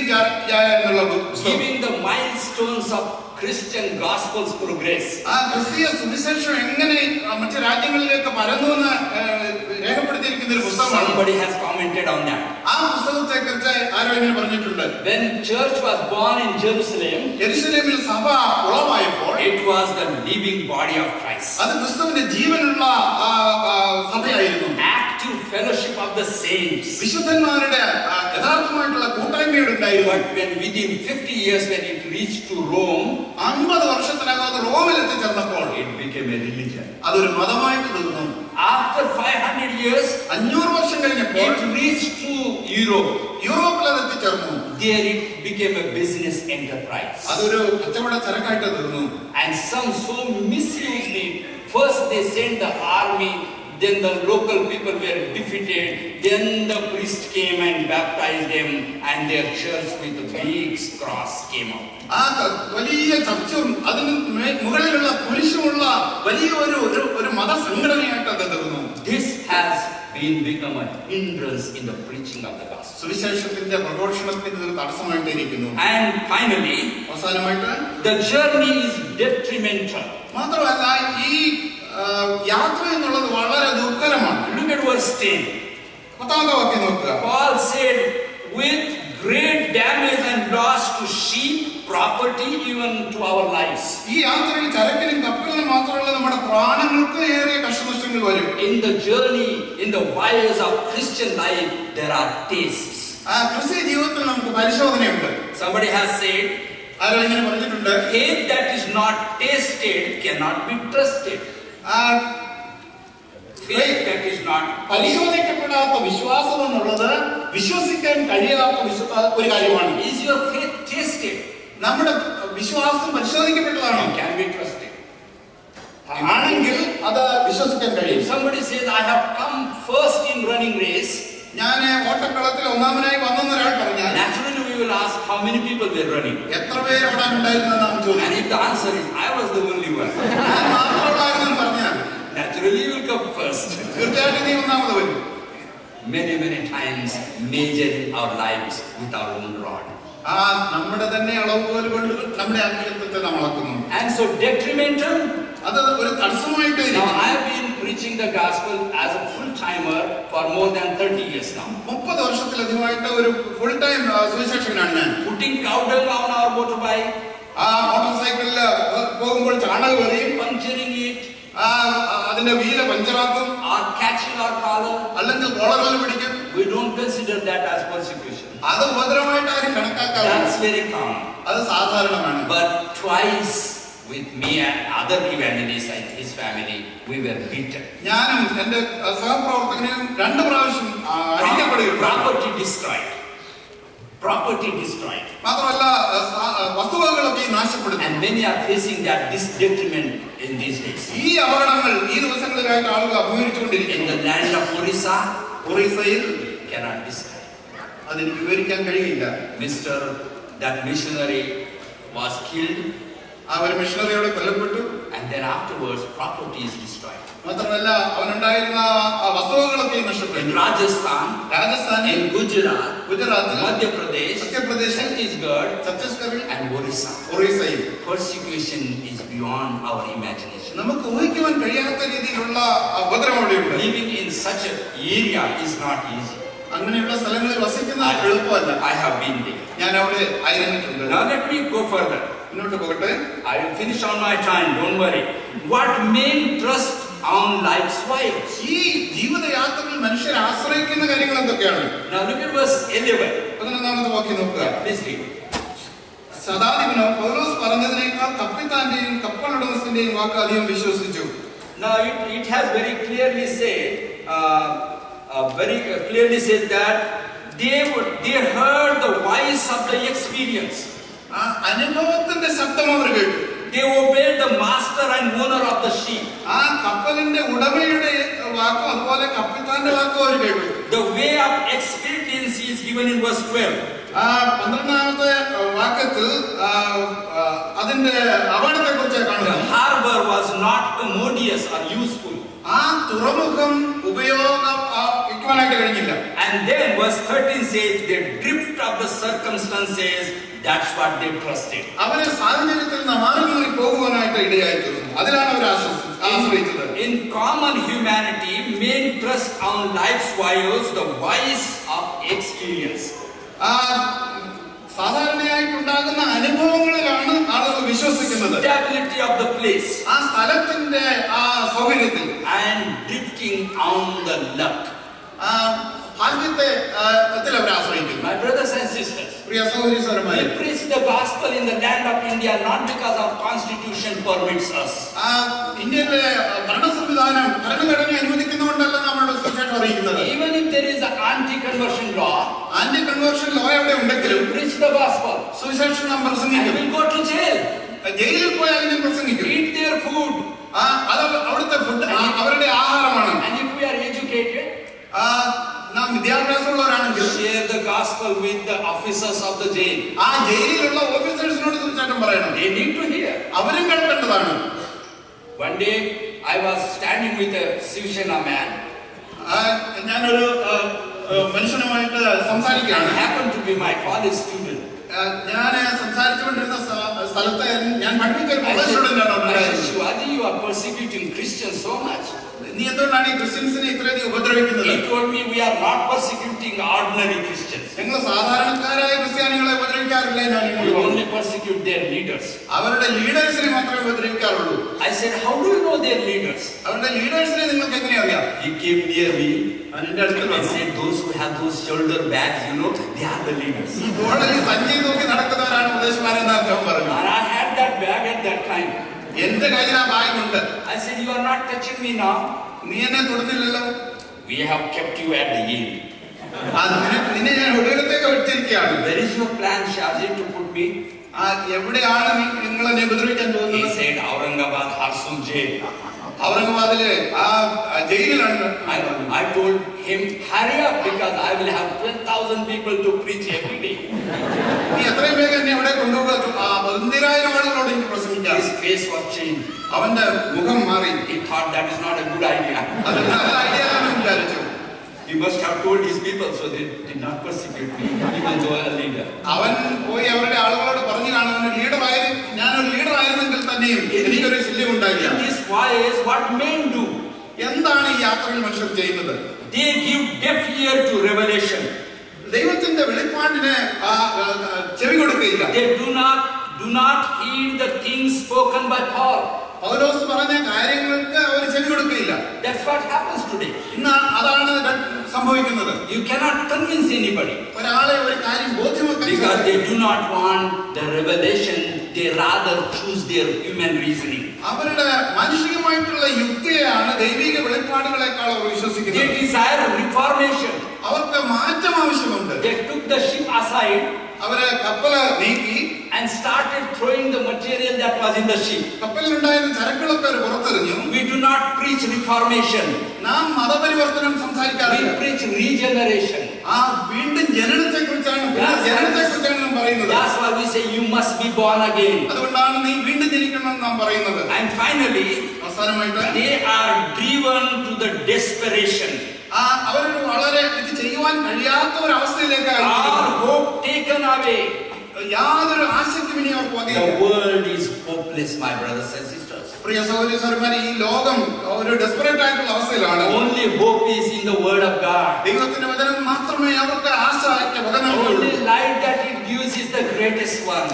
ജയ എന്നുള്ള പുസ്തകം. Giving the milestones of Christian gospel's progress. ക്രിസ്തീയ സുവിശേഷം എങ്ങനെ മറ്റു രാജ്യങ്ങളിലേക്ക് പരന്നുവെന്ന് രേഖപ്പെടുത്തിയിരിക്കുന്ന ഒരു പുസ്തകമാണ്. Somebody has commented on that. ആ പുസ്തകത്തെ കുറിച്ച് ആരോ ഇങ്ങനെ പറഞ്ഞിട്ടുണ്ട്. When church was born in Jerusalem, യെരുശലേമിൽ സഭ ഉളവായപ്പോൾ it was the living body of Christ. അത് ക്രിസ്തുവിന്റെ ജീവനുള്ള സഭയായിരുന്നു. Active fellowship of the saints. വിശുദ്ധന്മാരുടെ യഥാർത്ഥമായിട്ടുള്ള കൂട്ടായ്മയുടെ ഉണ്ടായിരുന്നു. But when within 50 years when it reached to Rome, 50 വർഷത്തിനകം റോമിൽ എത്തിച്ചേർന്നപ്പോൾ it became a religion. അതൊരു മതമായിട്ട് തീർന്നു. After 500 years, 500 വർഷം കഴിഞ്ഞപ്പോൾ it reached to Europe. യൂറോപ്പിൽ അത് എത്തിച്ചേർന്നു. There it became a business enterprise. അതൊരു കച്ചവട ചരക്കായിട്ട് തീർന്നു. And some so misused it. First they sent the army, then the local people were defeated, then the priest came and baptized them, and their church with a big cross came out. വലിയ ചർച്ചും അതിന് മുകളിലുള്ള കുരിശുമുള്ള വലിയ ഒരു മതസംഘടനയായിട്ട് അത് തീർന്നു. This has become a hindrance in the preaching of the gospel. സുവിശേഷത്തിന്റെ പ്രഘോഷണത്തിന് ഒരു തടസ്സമായിട്ടിരിക്കുന്നു. And finally, അവസാനമായിട്ട് the journey is detrimental. മാത്രമല്ല ഈ യാത്ര എന്നുള്ളത് വളരെ ദുഃഖകരമാണ്. Look at verse 10. 10ാമത്തെ വാക്യം നോക്കുക. Paul said, with great damage and loss to sheep, property, even to our lives. ഈ യാത്രയിൽ ചരക്കിനും കപ്പലിനും മാത്രമല്ല നമ്മുടെ പ്രാണങ്ങൾക്ക് ഏറിയ കഷ്ടനഷ്ടങ്ങൾ വരും. In the journey, in the wires of Christian life, there are tastes. ക്രിസ്തീയ ജീവിതത്തിൽ നമുക്ക് പരിശോധനയുണ്ട്. Somebody has said, ആരോ ഇങ്ങനെ പറഞ്ഞിട്ടുണ്ട്, faith that is not tasted cannot be trusted. Faith that is not പരിശോധിക്കപ്പെടാത്ത വിശ്വാസം എന്നുള്ളത് വിശ്വസിക്കാൻ കഴിയാത്ത ഒരു കാര്യമാണ്. Is your faith tasted? നമ്മുടെ വിശ്വാസം പരിശോധിക്കപ്പെട്ടതാണോ? Can be trusted. ആണെങ്കിൽ അത് വിശ്വസിക്കാൻ കഴിയും. If somebody says, I have come first in running race, ഞാൻ ഓട്ടക്കളത്തിൽ ഒന്നാമനായി വന്നെന്ന് ഒരാൾ പറഞ്ഞാൽ naturally we will ask how many people were running. എത്ര പേര് ഓടാനുണ്ടായിരുന്നു നാം ചോദിക്കും. And if the answer is I was the only one, ഞാൻ മാത്രമുള്ളായിരുന്നു പറഞ്ഞാൽ naturally you will come first. തീർച്ചയായിട്ടും നീ ഒന്നാമത് വരും. Many times measuring our lives with our own rod. നമ്മുടെ തന്നെ അളവുകോൽ കൊണ്ട് നമ്മുടെ ആത്മീയത്വത്തെ നാം അളക്കുന്നു. And so detrimental. അത് ഒരു തടസ്സമായിട്ട്. Now I have been preaching the gospel as a full timer for more than 30 years now. 30 വർഷത്തിലധികമായിട്ട് ഒരു ഫുൾ ടൈം സുവിശേഷകനാണ് ഞാൻ. Putting cow dung on our motorbike, motor സൈക്കിളിൽ പോകുമ്പോൾ ചാണകം എറിയും, puncturing it, അതിന്റെ wheel പഞ്ചറാക്കും, or catching our collar. അല്ലെങ്കിൽ കോളറിൽ പിടിക്കും. We don't consider that as persecution. അത് ഉപദ്രവമായിട്ട് ആരും കണക്കാക്കാറില്ല. That's very common. അത് സാധാരണമാണ്. But twice with me and other evangelists and his family, we were beaten. ഞാനും എന്റെ സഹപ്രവർത്തകനും 2 പ്രാവശ്യം അടിക്കപ്പെടുകയുണ്ടായി. Property destroyed. Property destroyed. മാത്രമല്ല വസ്തുവകകളൊക്കെ നാശപ്പെടുന്നു. And many are facing that this detriment in these days. ഈ അപകടങ്ങൾ ഈ ദിവസങ്ങളിലായിട്ട് ആളുകൾ അഭിമുഖീകരിച്ചുകൊണ്ടിരിക്കുന്നു. In the land of Orissa, ഒറീസയിൽ cannot describe. അതെനിക്ക് വിവരിക്കാൻ കഴിയില്ല. That missionary was killed. ആ ഒരു മിഷണറിയോട് കൊല്ലപ്പെട്ടു. And then afterwards property is destroyed. മാത്രമല്ല അവനുണ്ടായിരുന്ന വസ്തുവകളൊക്കെ നഷ്ടപ്പെട്ടു. In Rajasthan, in Gujarat, Madhya Pradesh, Chhattisgarh, and Orissa. Persecution is beyond our imagination. നമുക്ക് ഊഹിക്കുവാൻ കഴിയാത്ത രീതിയിലുള്ള ഉപദ്രവം അവിടെയുണ്ട്. Living in such an area is not easy. അങ്ങനെയുള്ള സ്ഥലങ്ങളിൽ വസിക്കുന്നത് എളുപ്പമല്ല. I have been there. ഞാൻ അവിടെ ആയിരുന്നിട്ടുണ്ട്. Now let me go further. മുന്നോട്ട് പോകട്ടെ. I will finish on my time. Don't worry. What men trust on life's wiles. ഈ ജീവിതയാത്രയിൽ മനുഷ്യർ ആശ്രയിക്കുന്ന കാര്യങ്ങൾ എന്തൊക്കെയാണ്? Now look at verse 11. 11ാമത്തെ വാക്യം നോക്കുക. Please read. ശതാധിപനോ പൗലോസ് പറഞ്ഞതിനേക്കാൾ കപ്പിത്താന്റെയും കപ്പലുടമസ്ഥന്റെയും വാക്ക് അധികം വിശ്വസിച്ചു. Now it has very clearly said, that they heard the voice of the experience. ആ അനുഭവത്തിന്റെ ശബ്ദം അവർ കേട്ടു. They obeyed the master and owner of the ship. ആ കപ്പലിന്റെ ഉടമയുടെ വാക്കും അതുപോലെ കപ്പിത്താന്റെ വാക്കും അവർ കേട്ടു. The way of experience is given in verse 12. 12ാമത്തെ വാക്യത്തിൽ അതിന്റെ അപകടത്തെ കുറിച്ച് കാണുന്നു. The harbor was not commodious or useful. ആ തുറമുഖം ഉപയോഗിക്കുവാനായിട്ട് കഴിഞ്ഞില്ല. And then verse 13 says the drift of the circumstances, that's what they trusted. അവരെ സാഹചര്യത്തിൽ മാറി പോകുവാനായിട്ട് ഇടയായിത്തീർന്നു. അതിലാണ് അവർ ആശ്രയിച്ചത്. In common humanity, men trust on life's wiles, the voice of experience. സാധാരണയായിട്ടുണ്ടാകുന്ന അനുഭവങ്ങളിലാണ് ആളുകൾ വിശ്വസിക്കുന്നത്. Stability of the place. ആ സ്ഥലത്തിന്റെ ആ സൗകര്യത്തിൽ. And drifting on the luck. ഭാഗ്യത്തെ അവർ ആശ്രയിക്കുന്നു. My brothers and sisters, Priya സഹോദരീസഹോദരന്മാരെ, we preach the gospel in the land of India not because our constitution permits us. ഇന്ത്യയിലെ ഭരണഘടന അനുവദിക്കുന്നതുകൊണ്ടല്ല നമ്മുടെ സുവിശേഷം അറിയിക്കുന്നത്. Even if there is an anti-conversion law, അവിടെ ഉണ്ടെങ്കിലും preach the gospel. സുവിശേഷം നാം പ്രസംഗിക്കും. And we'll go to jail. ജയിലിൽ പോയാൽ ഞാൻ പ്രസംഗിക്കും. Eat their food. അത് അവിടുത്തെ ഫുഡ് അവരുടെ ആഹാരമാണ്. And if we are educated, നാം വിദ്യാഭ്യാസമുള്ളവരാണെങ്കിൽ share the gospel with the officers of the jail. ആ ജയിലിലുള്ള ഓഫീസേഴ്സിനോട് സുവിശേഷം പറയണം. They need to hear. അവരും കേൾക്കേണ്ടതാണ്. One day I was standing with a Shivsena man. ഞാനൊരു മനുഷ്യനുമായിട്ട് സംസാരിക്കുകയാണ്. Happened to be my college student. ഞാൻ സംസാരിച്ചുകൊണ്ടിരുന്ന സ്ഥലത്ത് ഞാൻ പഠിപ്പിച്ച ഒരു college സ്റ്റുഡന്റാണ്. Shivaji, you are persecuting Christians so much. നീ എന്തുകൊണ്ടാണ് ഈ ക്രിസ്ത്യൻസിനെ ഇത്രയധികം ഉപദ്രവിക്കുന്നത്? He told me we are not persecuting ordinary Christians. ഞങ്ങൾ സാധാരണക്കാരായ ക്രിസ്ത്യാനികളെ ഉപദ്രവിക്കാറില്ല. We only persecute their leaders. അവരുടെ ലീഡേഴ്സിനെ മാത്രമേ ഉപദ്രവിക്കാറുള്ളൂ. I said, how do you know their leaders? അവരുടെ ലീഡേഴ്സിനെ നിങ്ങൾക്ക് എങ്ങനെ അറിയാം? He came near me എന്റെ അടുത്ത് and said, those who have those shoulder bags, they are the leaders. ഈ തോളിൽ സഞ്ചി നോക്കി നടക്കുന്നവരാണ് ഉപദേശമാരെന്ന് അദ്ദേഹം പറഞ്ഞു. And I had that bag at that time. എന്റെ കയ്യിൽ ആ ബാഗുണ്ട്. I said, you are not touching me now. നീ എന്നെ തൊടുന്നില്ലല്ലോ. We have kept you at the inn. നിന്നെ ഞാൻ ഒരിടത്തേക്ക് വെച്ചിരിക്കുകയാണ്. Where is your plan, Shaji, to put me? എവിടെയാണ് നിങ്ങൾ എന്നെ ഉപദ്രവിക്കാൻ പോകുന്നത്? He said, Aurangabad Harsul jail. ഔറംഗാബാദിലെ ആ ജയിലിലാണ്. I told him, hurry up because I will have 12,000 people to preach every day. നീ എത്രയും വേഗം എന്നെ അവിടെ കൊണ്ടുപോകുക. 10,000 ആളുകളോട് എനിക്ക് പ്രസംഗിക്കാം. His face was changed. അവന്റെ മുഖം മാറി. He thought that is not a good idea. അത് നല്ല ഐഡിയ ആണെന്ന് വിചാരിച്ചു. He must have told his people so they did not persecute me, even though a leader. അവൻ പോയി അവരുടെ ആളുകളോട് പറഞ്ഞു കാണും, ഞാനൊരു ലീഡർ ആയിരുന്നെങ്കിൽ തന്നെയും എനിക്കൊരു ശല്യം ഉണ്ടായില്ല. In this wise, what men do? എന്താണ് ഈ യാത്രയിൽ മനുഷ്യർ ചെയ്യുന്നത്? They give deaf ear to revelation. ദൈവത്തിന്റെ വെളിപ്പാടിന് ചെവി കൊടുക്കുകയില്ല. They do not heed the things spoken by Paul. പൗലോസ് പറഞ്ഞ കാര്യങ്ങൾക്ക് അവർ ചെവി കൊടുക്കുകയില്ല. That's what happens today. ഇന്ന് അതാണ് സംഭവിക്കുന്നത്. You cannot convince anybody. ഒരാളെ ഒരു കാര്യം ബോധ്യമാക്കാൻ because they do not want the revelation, they rather choose their human reasoning. അവരുടെ മാനുഷികമായിട്ടുള്ള യുക്തിയാണ് ദൈവിക വെളിപ്പാടുകളെക്കാൾ അവർ വിശ്വസിക്കുന്നത്. They desire reformation. അവർക്ക് മാറ്റം ആവശ്യമുണ്ട്. They took the ship aside. അവരെ കപ്പൽ നീക്കി and started throwing the material that was in the ship. കപ്പലിലുണ്ടായിരുന്ന ചരക്കുകളൊക്കെ our പുറത്തെറിഞ്ഞു. We do not preach reformation. നാം മതപരിവർത്തനം We സംസാരിക്കാറില്ല. preach regeneration. ആ വീണ്ടും ജനനത്തെക്കുറിച്ചാണ് നാം പറയുന്നത്. That's why we say you must be born again. അതുകൊണ്ടാണ് നീ വീണ്ടും ജനിക്കണം നാം പറയുന്നത്. And finally, അവസാനമായിട്ട് they are driven to the desperation. അവരൊരു വളരെ ഇത് ചെയ്യുവാൻ കഴിയാത്ത ഒരു അവസ്ഥയിലേക്ക് All hope taken away. യാതൊരു ആശയ്ക്കും ഇനി അവർക്ക് വകയില്ല. The world is hopeless, my brothers and sisters. പ്രിയ സഹോദരി സഹോദരന്മാരെ, ഈ ലോകം ഒരു ഡെസ്പറേറ്റ് ആയിട്ടുള്ള അവസ്ഥയിലാണ്. Only hope is in the word of God. ദൈവത്തിന്റെ വചനം മാത്രമേ അവർക്ക് ആശയ്ക്ക് വക നൽകുള്ളൂ. Only light that it gives is the greatest one.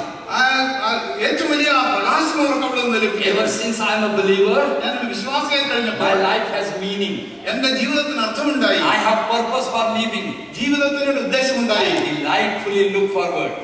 ഏറ്റവും വലിയ പ്രകാശം അവർക്ക് അവിടെ നിന്ന് ലഭിക്കും. Ever since I am a believer, ഞാനൊരു വിശ്വാസിയായി കഴിഞ്ഞപ്പോൾ my life has meaning. എന്റെ ജീവിതത്തിന് അർത്ഥമുണ്ടായി. I have purpose for living. ജീവിതത്തിനൊരു ഉദ്ദേശമുണ്ടായി. I delightfully look forward.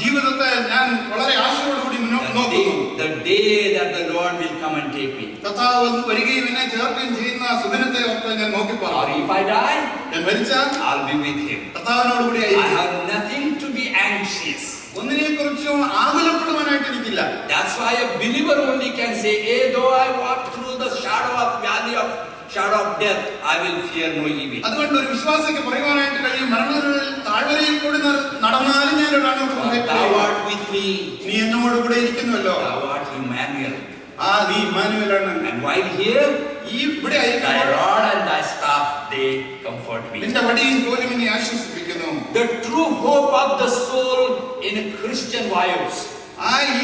ജീവിതത്തെ ഞാൻ വളരെ ആശയോടുകൂടി മുന്നോട്ട് നോക്കുന്നു. The day that the Lord will come and take me. കർത്താവ് വരികയും എന്നെ ചേർക്കുകയും ചെയ്യുന്ന സുദിനത്തെ ഓർത്ത് ഞാൻ നോക്കി Or പറഞ്ഞു. if I die, ഞാൻ മരിച്ചാൽ I'll be with Him. കർത്താവിനോടുകൂടി I ആയിരിക്കും. have nothing to be anxious. ഒന്നിനെക്കുറിച്ചും ആകുലപ്പെടുവാനായിട്ട് എനിക്കില്ല. That's why a believer only can say, though I walk through the valley of shadow of death, I will fear no evil. അതുകൊണ്ട് ഒരു വിശ്വാസിക്ക് പറയുവാനായിട്ട് കഴിയും, മരണത്തിൽ താഴ്വരയിൽ കൂടി നടന്നാലും ഞാൻ Thou art with me. നീ എന്നോടുകൂടെ ഇരിക്കുന്നുവല്ലോ. Thou art Emmanuel. നീ ഇമ്മാനുവേലാണ്. And while here, ഇവിടെ thy rod and thy staff, they comfort me. നിന്റെ വടിയും കോലും എന്നെ ആശ്വസിപ്പിക്കുന്നു. The true hope of the soul in Christian wives.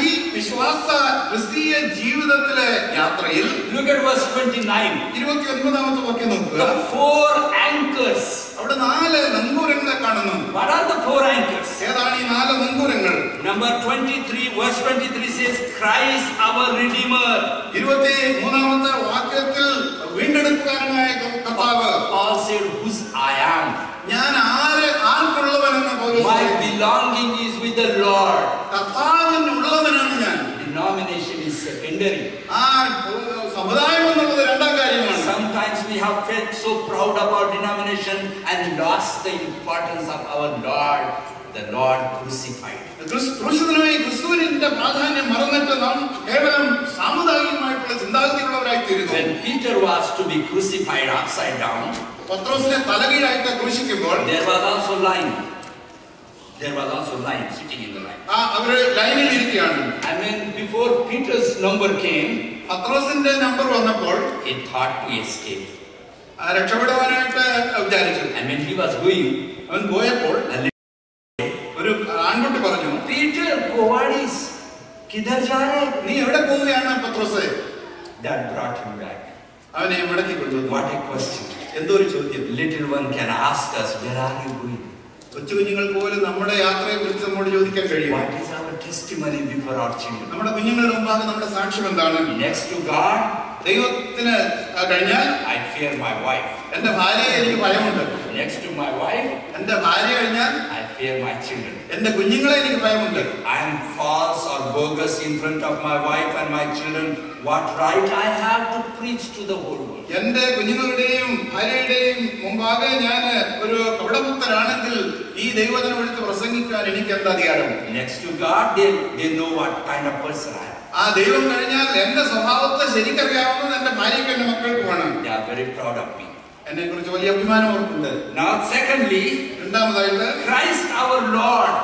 ഈ വിശ്വാസ ക്രിസ്തീയ ജീവിതത്തിലെ യാത്രയിൽ Look at verse 29. 29ാമത്തെ വാക്യം നോക്കുക. The 4 anchors. അവിടെ 4 നങ്കൂരങ്ങളെ കാണുന്നു. What are the 4 anchors? ഏതാണ് ഈ 4 നങ്കൂരങ്ങൾ? Number 23, verse 23 says, Christ our Redeemer. 23ാമത്തെ വാക്യത്തിൽ വീണ്ടെടുക്കാരനായ കർത്താവ്. Paul said, whose I am. ഞാൻ ആർക്കുള്ളവനെന്ന് പൗലോസ് My പറയുന്നു. belonging is with the Lord. കർത്താവിന് ഉള്ളവനാണ് ഞാൻ. Denomination is secondary. സമുദായം എന്നുള്ളത് രണ്ടാം കാര്യമാണ്. Sometimes we have felt so proud about denomination and lost the importance of our Lord, the Lord crucified. ക്രിസ്തുവിന്റെ പ്രാധാന്യം മറന്നിട്ട് നാം കേവലം സാമുദായികമായിട്ടുള്ള ചിന്താഗതിയുള്ളവരായി തീരുന്നു. When Peter was to be crucified upside down, പത്രോസിനെ തലകീഴായിട്ട് ക്രൂശിക്കുമ്പോൾ there was also line sitting in the line. അവര് ലൈനിൽ ഇരിക്കുകയാണ്. And when before Peter's number came, പത്രോസിന്റെ നമ്പർ വന്നപ്പോൾ he thought to escape. രക്ഷപ്പെടുവാനായിട്ട് വിചാരിച്ചു. And when he was going, അവൻ പോയപ്പോൾ ഒരു ആൺകുട്ടി പറഞ്ഞു, Peter, what is? Kidhar ja rahe? നീ എവിടെ പോവുകയാണ് പത്രോസേ? That brought him back. അവനെ മടക്കി കൊണ്ടുവന്നു. What a question. എന്തോ ഒരു ചോദ്യം. Little one can ask us, where are you going? കൊച്ചു കുഞ്ഞുങ്ങൾ പോലും നമ്മുടെ യാത്രയെ കുറിച്ച് നമ്മോട് ചോദിക്കാൻ കഴിയും. What is our testimony before our children? നമ്മുടെ കുഞ്ഞുങ്ങളുടെ മുമ്പാകെ നമ്മുടെ സാക്ഷ്യം എന്താണ്? Next to God, ദൈവത്തിന് കഴിഞ്ഞാൽ I fear my wife. എന്റെ ഭാര്യയെ എനിക്ക് ഭയമുണ്ട്. Next to my wife, എന്റെ ഭാര്യ കഴിഞ്ഞാൽ I fear my children. എന്റെ കുഞ്ഞുങ്ങളെ എനിക്ക് ഭയമുണ്ട്. I am false or bogus in front of my wife and my children. What right I have to preach to the whole world? എന്റെ കുഞ്ഞുങ്ങളുടെയും ഭാര്യയുടെയും മുമ്പാകെ ഞാൻ ഒരു കപടഭക്തനാണെങ്കിൽ ഈ ദൈവവചനം എടുത്ത് പ്രസംഗിക്കാൻ എനിക്ക് എന്താ അധികാരം? Next to God, they know what kind of person I am. ദൈവം കഴിഞ്ഞാൽ എന്റെ സ്വഭാവത്തെ ശരിക്കറിയാവുന്നത് എന്റെ ഭാര്യയ്ക്ക് എന്റെ മക്കൾക്കുമാണ്. They are very proud of me. എന്നെ കുറിച്ച് വലിയ അഭിമാനം അവർക്കുണ്ട്. Now, secondly, രണ്ടാമതായിട്ട് Christ our Lord,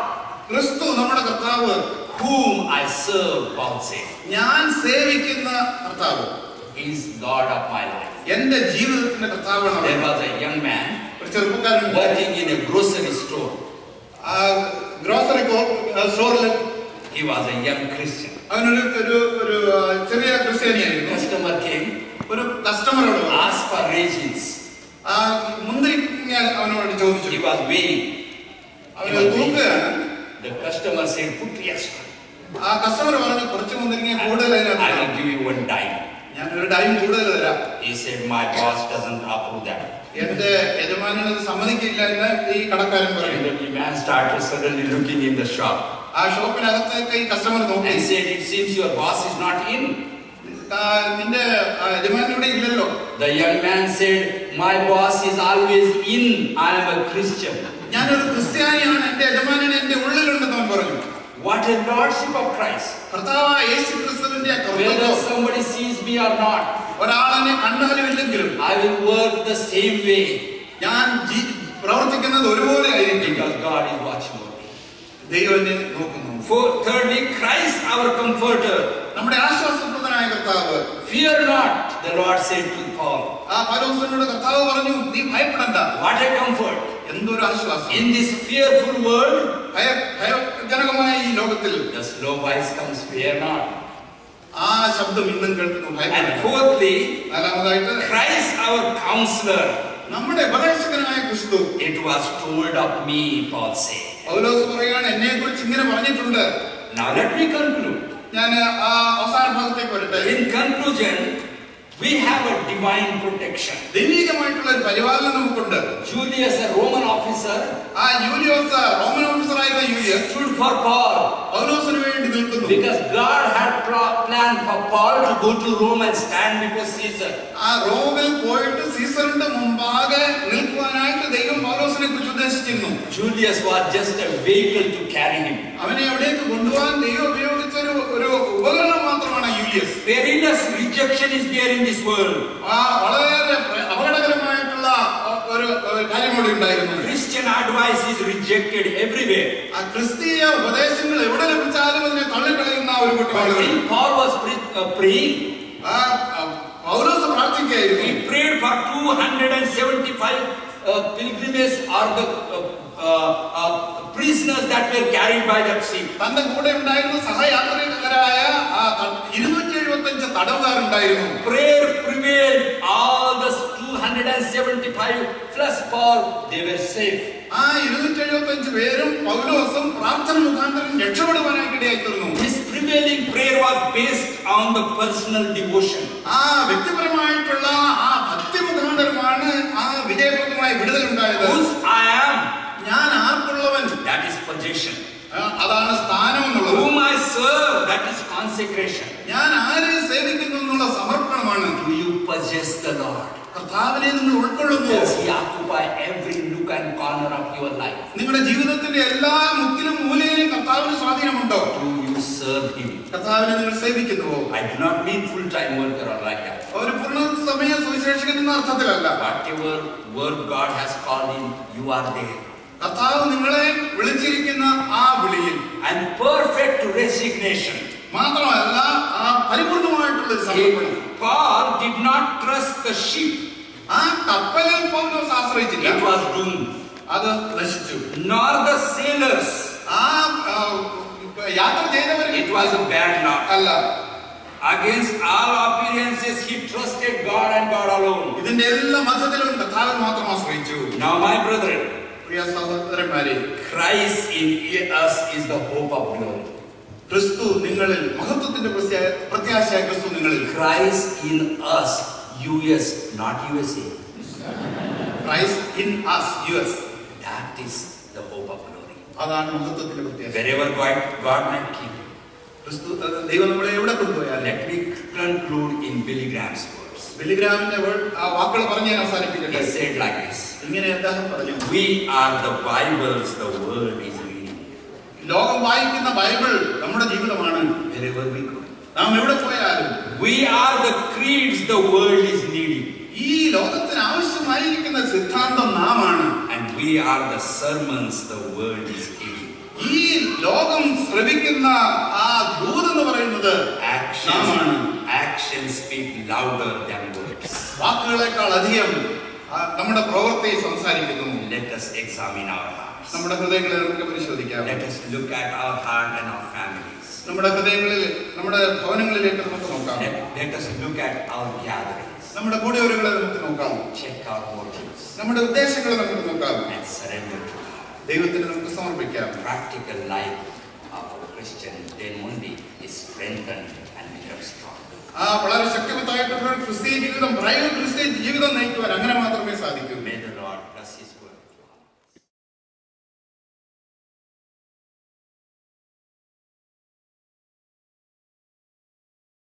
ക്രിസ്തു നമ്മുടെ കർത്താവ്, whom I serve, Paul said, ഞാൻ സേവിക്കുന്ന കർത്താവ്, is Lord of my life. എന്റെ ജീവിതത്തിന്റെ കർത്താവാണ്. There was a young man ഒരു ചെറുപ്പക്കാരൻ working in a grocery store. Grocery സ്റ്റോറിൽ He was a young Christian. അവനൊരു ചെറിയ ക്രിസ്ത്യാനിയായിരുന്നു. Customer came, ഒരു കസ്റ്റമറോട് asked for raisins. മുന്തിരി അവനോട് ചോദിച്ചു. He was weighing. അവന് തൂക്കുകയാണ്. The customer said, put extra. Customer പറഞ്ഞു, കുറച്ച് മുന്തിരിങ്ങ കൂടുതൽ I will അതിനകത്ത് give you one dime. ഞാൻ ഒരു ഡൈം കൂടുതൽ തരാം. He said, my boss doesn't approve that. എന്റെ യജമാനൻ അത് സമ്മതിക്കില്ല എന്ന് ഈ കടക്കാരൻ പറഞ്ഞു. And the man started suddenly looking in the shop. ഷോപ്പിനകത്തേക്ക് ഈ കസ്റ്റമർ നോക്കി. And said, it seems your boss is not in. നിന്റെ യജമാനൻ ഇവിടെ ഇല്ലല്ലോ. The young man said, my boss is always in. I am a Christian. ഞാനൊരു ക്രിസ്ത്യാനിയാണ്, എന്റെ യജമാനൻ എന്റെ ഉള്ളിലുണ്ടെന്ന് അവൻ പറഞ്ഞു. What a lordship of Christ. കർത്താവായ യേശുക്രിസ്തുവിന്റെ Whether കർത്തൃത്വം somebody sees me or not, ഒരാളെന്നെ കണ്ടാലും ഇല്ലെങ്കിലും I will work the same way ഞാൻ പ്രവർത്തിക്കുന്നത് ഒരുപോലെ ആയിരിക്കും. because God is watching over me. ദൈവം എന്നെ നോക്കുന്നു. Thirdly, Christ our comforter. നമ്മുടെ ആശ്വാസപ്രദനായ കർത്താവ്. Fear not, the Lord said to Paul. ആ പൗലോസിനോട് കർത്താവ് പറഞ്ഞു, നീ ഭയപ്പെടണ്ട. What a comfort. എന്തൊരു ആശ്വാസം. In this fearful world, ഭയജനകമായ ഈ ലോകത്തിൽ the slow voice comes, fear not. ആ ശബ്ദം ഇന്നും കേൾക്കുന്നു, And ഭയപ്പെടണ്ട. fourthly, നാലാമതായിട്ട് Christ our counselor. നമ്മുടെ ഉപദേശകനായ ക്രിസ്തു. It was told of me, Paul said. പൗലോസ് പറയുകയാണ്, എന്നെ കുറിച്ച് ഇങ്ങനെ പറഞ്ഞിട്ടുണ്ട്. Now let me conclude. ഞാൻ ആ അവസാന ഭാഗത്തേക്ക് വരട്ടെ. In conclusion, we have a divine protection. ദൈവികമായിട്ടുള്ള ഒരു പരിപാലനം നമുക്കുണ്ട്. Julius, a Roman officer, ആ യൂലിയോസ് റോമൻ ഓഫീസറായിരുന്ന യൂലിയസ് stood for Paul പൗലോസിന് വേണ്ടി നിൽക്കുന്നു. because God had planned for Paul to go to Rome and stand before Caesar. ആ റോമിൽ പോയിട്ട് സീസറിന്റെ മുമ്പാകെ നിൽക്കുവാനായിട്ട് ദൈവം പൗലോസിനെ കുറിച്ച് ഉദ്ദേശിച്ചിരുന്നു. Julius was just a vehicle to carry him. അവനെ എവിടേക്ക് കൊണ്ടുപോകാൻ ദൈവം ഉപയോഗിച്ച ഒരു ഉപകരണം മാത്രമാണ് Yulios. Perilous rejection is there in this world. ആ വളരെ അപകടകരമായിട്ടുള്ള ഒരു കാര്യം കൂടി ഉണ്ടായിരുന്നു. Christian advice is rejected everywhere. ആ ക്രിസ്തീയ ഉപദേശങ്ങൾ എവിടെ ലഭിച്ചാലും അതിനെ തള്ളിക്കളയുന്ന ഒരു കൂട്ടം ആളുകൾ. When Paul was praying, Paulose പ്രാർത്ഥിക്കുകയായിരുന്നു. he prayed for 275 pilgrims or the prisoners that were carried by that ship. തന്റെ കൂടെ ഉണ്ടായിരുന്ന സഹയാത്രികരായ 275 തടവുകാരുണ്ടായിരുന്നു. Prayer prevailed. All the 275 plus Paul, they were safe. ആ 275 പേരും പൗലോസും പ്രാർത്ഥന മുഖാന്തരം രക്ഷപ്പെടുവാനായിട്ട് ഇടയായിത്തീർന്നു. His prevailing prayer was based on the personal devotion. ആ വ്യക്തിപരമായിട്ടുള്ള ആ ഭക്തി മുഖാന്തരമാണ് ആ വിജയപ്രദമായ വിടുതൽ ഉണ്ടായത്. Whose I am, ഞാൻ ആർക്കുള്ളവൻ, that is possession. അതാണ് സ്ഥാനം എന്നുള്ളത്. Whom I serve, that is consecration. ഞാൻ ആരെ സേവിക്കുന്നു എന്നുള്ള സമർപ്പണമാണ്. Do you possess the Lord? കർത്താവിനെ നിങ്ങൾ ഉൾക്കൊള്ളുന്നു. Does he occupy every nook and corner of your life? നിങ്ങളുടെ ജീവിതത്തിന്റെ എല്ലാ മുക്കിലും മൂലയിലും കർത്താവിന് സ്വാധീനമുണ്ടോ? Do you serve him? കർത്താവിനെ നിങ്ങൾ സേവിക്കുന്നുവോ? I do not mean full-time worker or like that. ഒരു പൂർണ്ണസമയ സുവിശേഷകൻ എന്ന അർത്ഥത്തിലല്ല. Whatever work God has called in, you are there. കർത്താവ് നിങ്ങളെ വിളിച്ചിരിക്കുന്ന ആ വിളിയിൽ And perfect resignation. മാത്രമല്ല ആ പരിപൂർണമായിട്ടുള്ള സമർപ്പണം. Paul did not trust the ship. ആ കപ്പലിൽ പൗലോസ് ആശ്രയിച്ചില്ല. It was doomed. അത് നശിച്ചു. Nor the sailors. ആ യാത്ര ചെയ്തവർ It was a bad luck. അല്ല. Against all appearances, he trusted God and God alone. ഇതിന്റെ എല്ലാ മധ്യത്തിലും കർത്താവിൽ മാത്രം ആശ്രയിച്ചു. Now, my brethren, പ്രിയ സഹോദരന്മാരെ, Christ in us is the hope of glory. ക്രിസ്തു നിങ്ങളിൽ മഹത്വത്തിന്റെ പ്രത്യാശയായ ക്രിസ്തു നിങ്ങളിൽ. Christ in us, US, not USA. Christ in us, US. That is the hope of glory. അതാണ് മഹത്വത്തിന്റെ പ്രത്യാശ. Wherever God might keep you. ക്രിസ്തു ദൈവം നമ്മളെ എവിടെ കൊണ്ടുപോയാൽ. Let me conclude in Billy Graham's words. ബില്ലിഗ്രാമിന്റെ ആ വാക്കുകൾ പറഞ്ഞ് ഞാൻ അവസാനിപ്പിക്കട്ടെ. He said like this. ഇങ്ങനെ അദ്ദേഹം പറഞ്ഞു, We are the Bibles the world is reading. ലോകം വായിക്കുന്ന ബൈബിൾ നമ്മുടെ ജീവിതമാണ്. Wherever we go. നാം എവിടെ പോയാലും. We are the creeds the world is needing. ഈ ലോകത്തിന് ആവശ്യമായിരിക്കുന്ന സിദ്ധാന്തം നാമാണ്. And we are the sermons the world is hearing. ഈ ലോകം ശ്രവിക്കുന്ന ആ ദൂതെന്ന് പറയുന്നത് നാമാണ്. Actions speak louder than words. വാക്കുകളെക്കാൾ അധികം നമ്മുടെ പ്രവൃത്തി സംസാരിക്കുന്നു. Let us examine our hearts. നമ്മുടെ ഹൃദയങ്ങളെ നമുക്ക് പരിശോധിക്കാം. Let us look at our heart and our families. നമ്മുടെ ഹൃദയങ്ങളിൽ നമ്മുടെ ഭവനങ്ങളിലേക്ക് നമുക്ക് നോക്കാം. Let us look at our gatherings. നമ്മുടെ കൂടിയവരുകളെ നമുക്ക് നോക്കാം. Check our motives. നമ്മുടെ ഉദ്ദേശങ്ങളെ നമുക്ക് നോക്കാം. And surrender to God. ദൈവത്തിന് നമുക്ക് സമർപ്പിക്കാം. Practical life of a Christian then only is strengthened and becomes strong. ആ വളരെ ശക്തിമത്തായിട്ടുള്ള ക്രിസ്തീയ ജീവിതം, ക്രിസ്തീയ ജീവിതം നയിക്കുവാൻ അങ്ങനെ മാത്രമേ സാധിക്കൂ. May the Lord bless His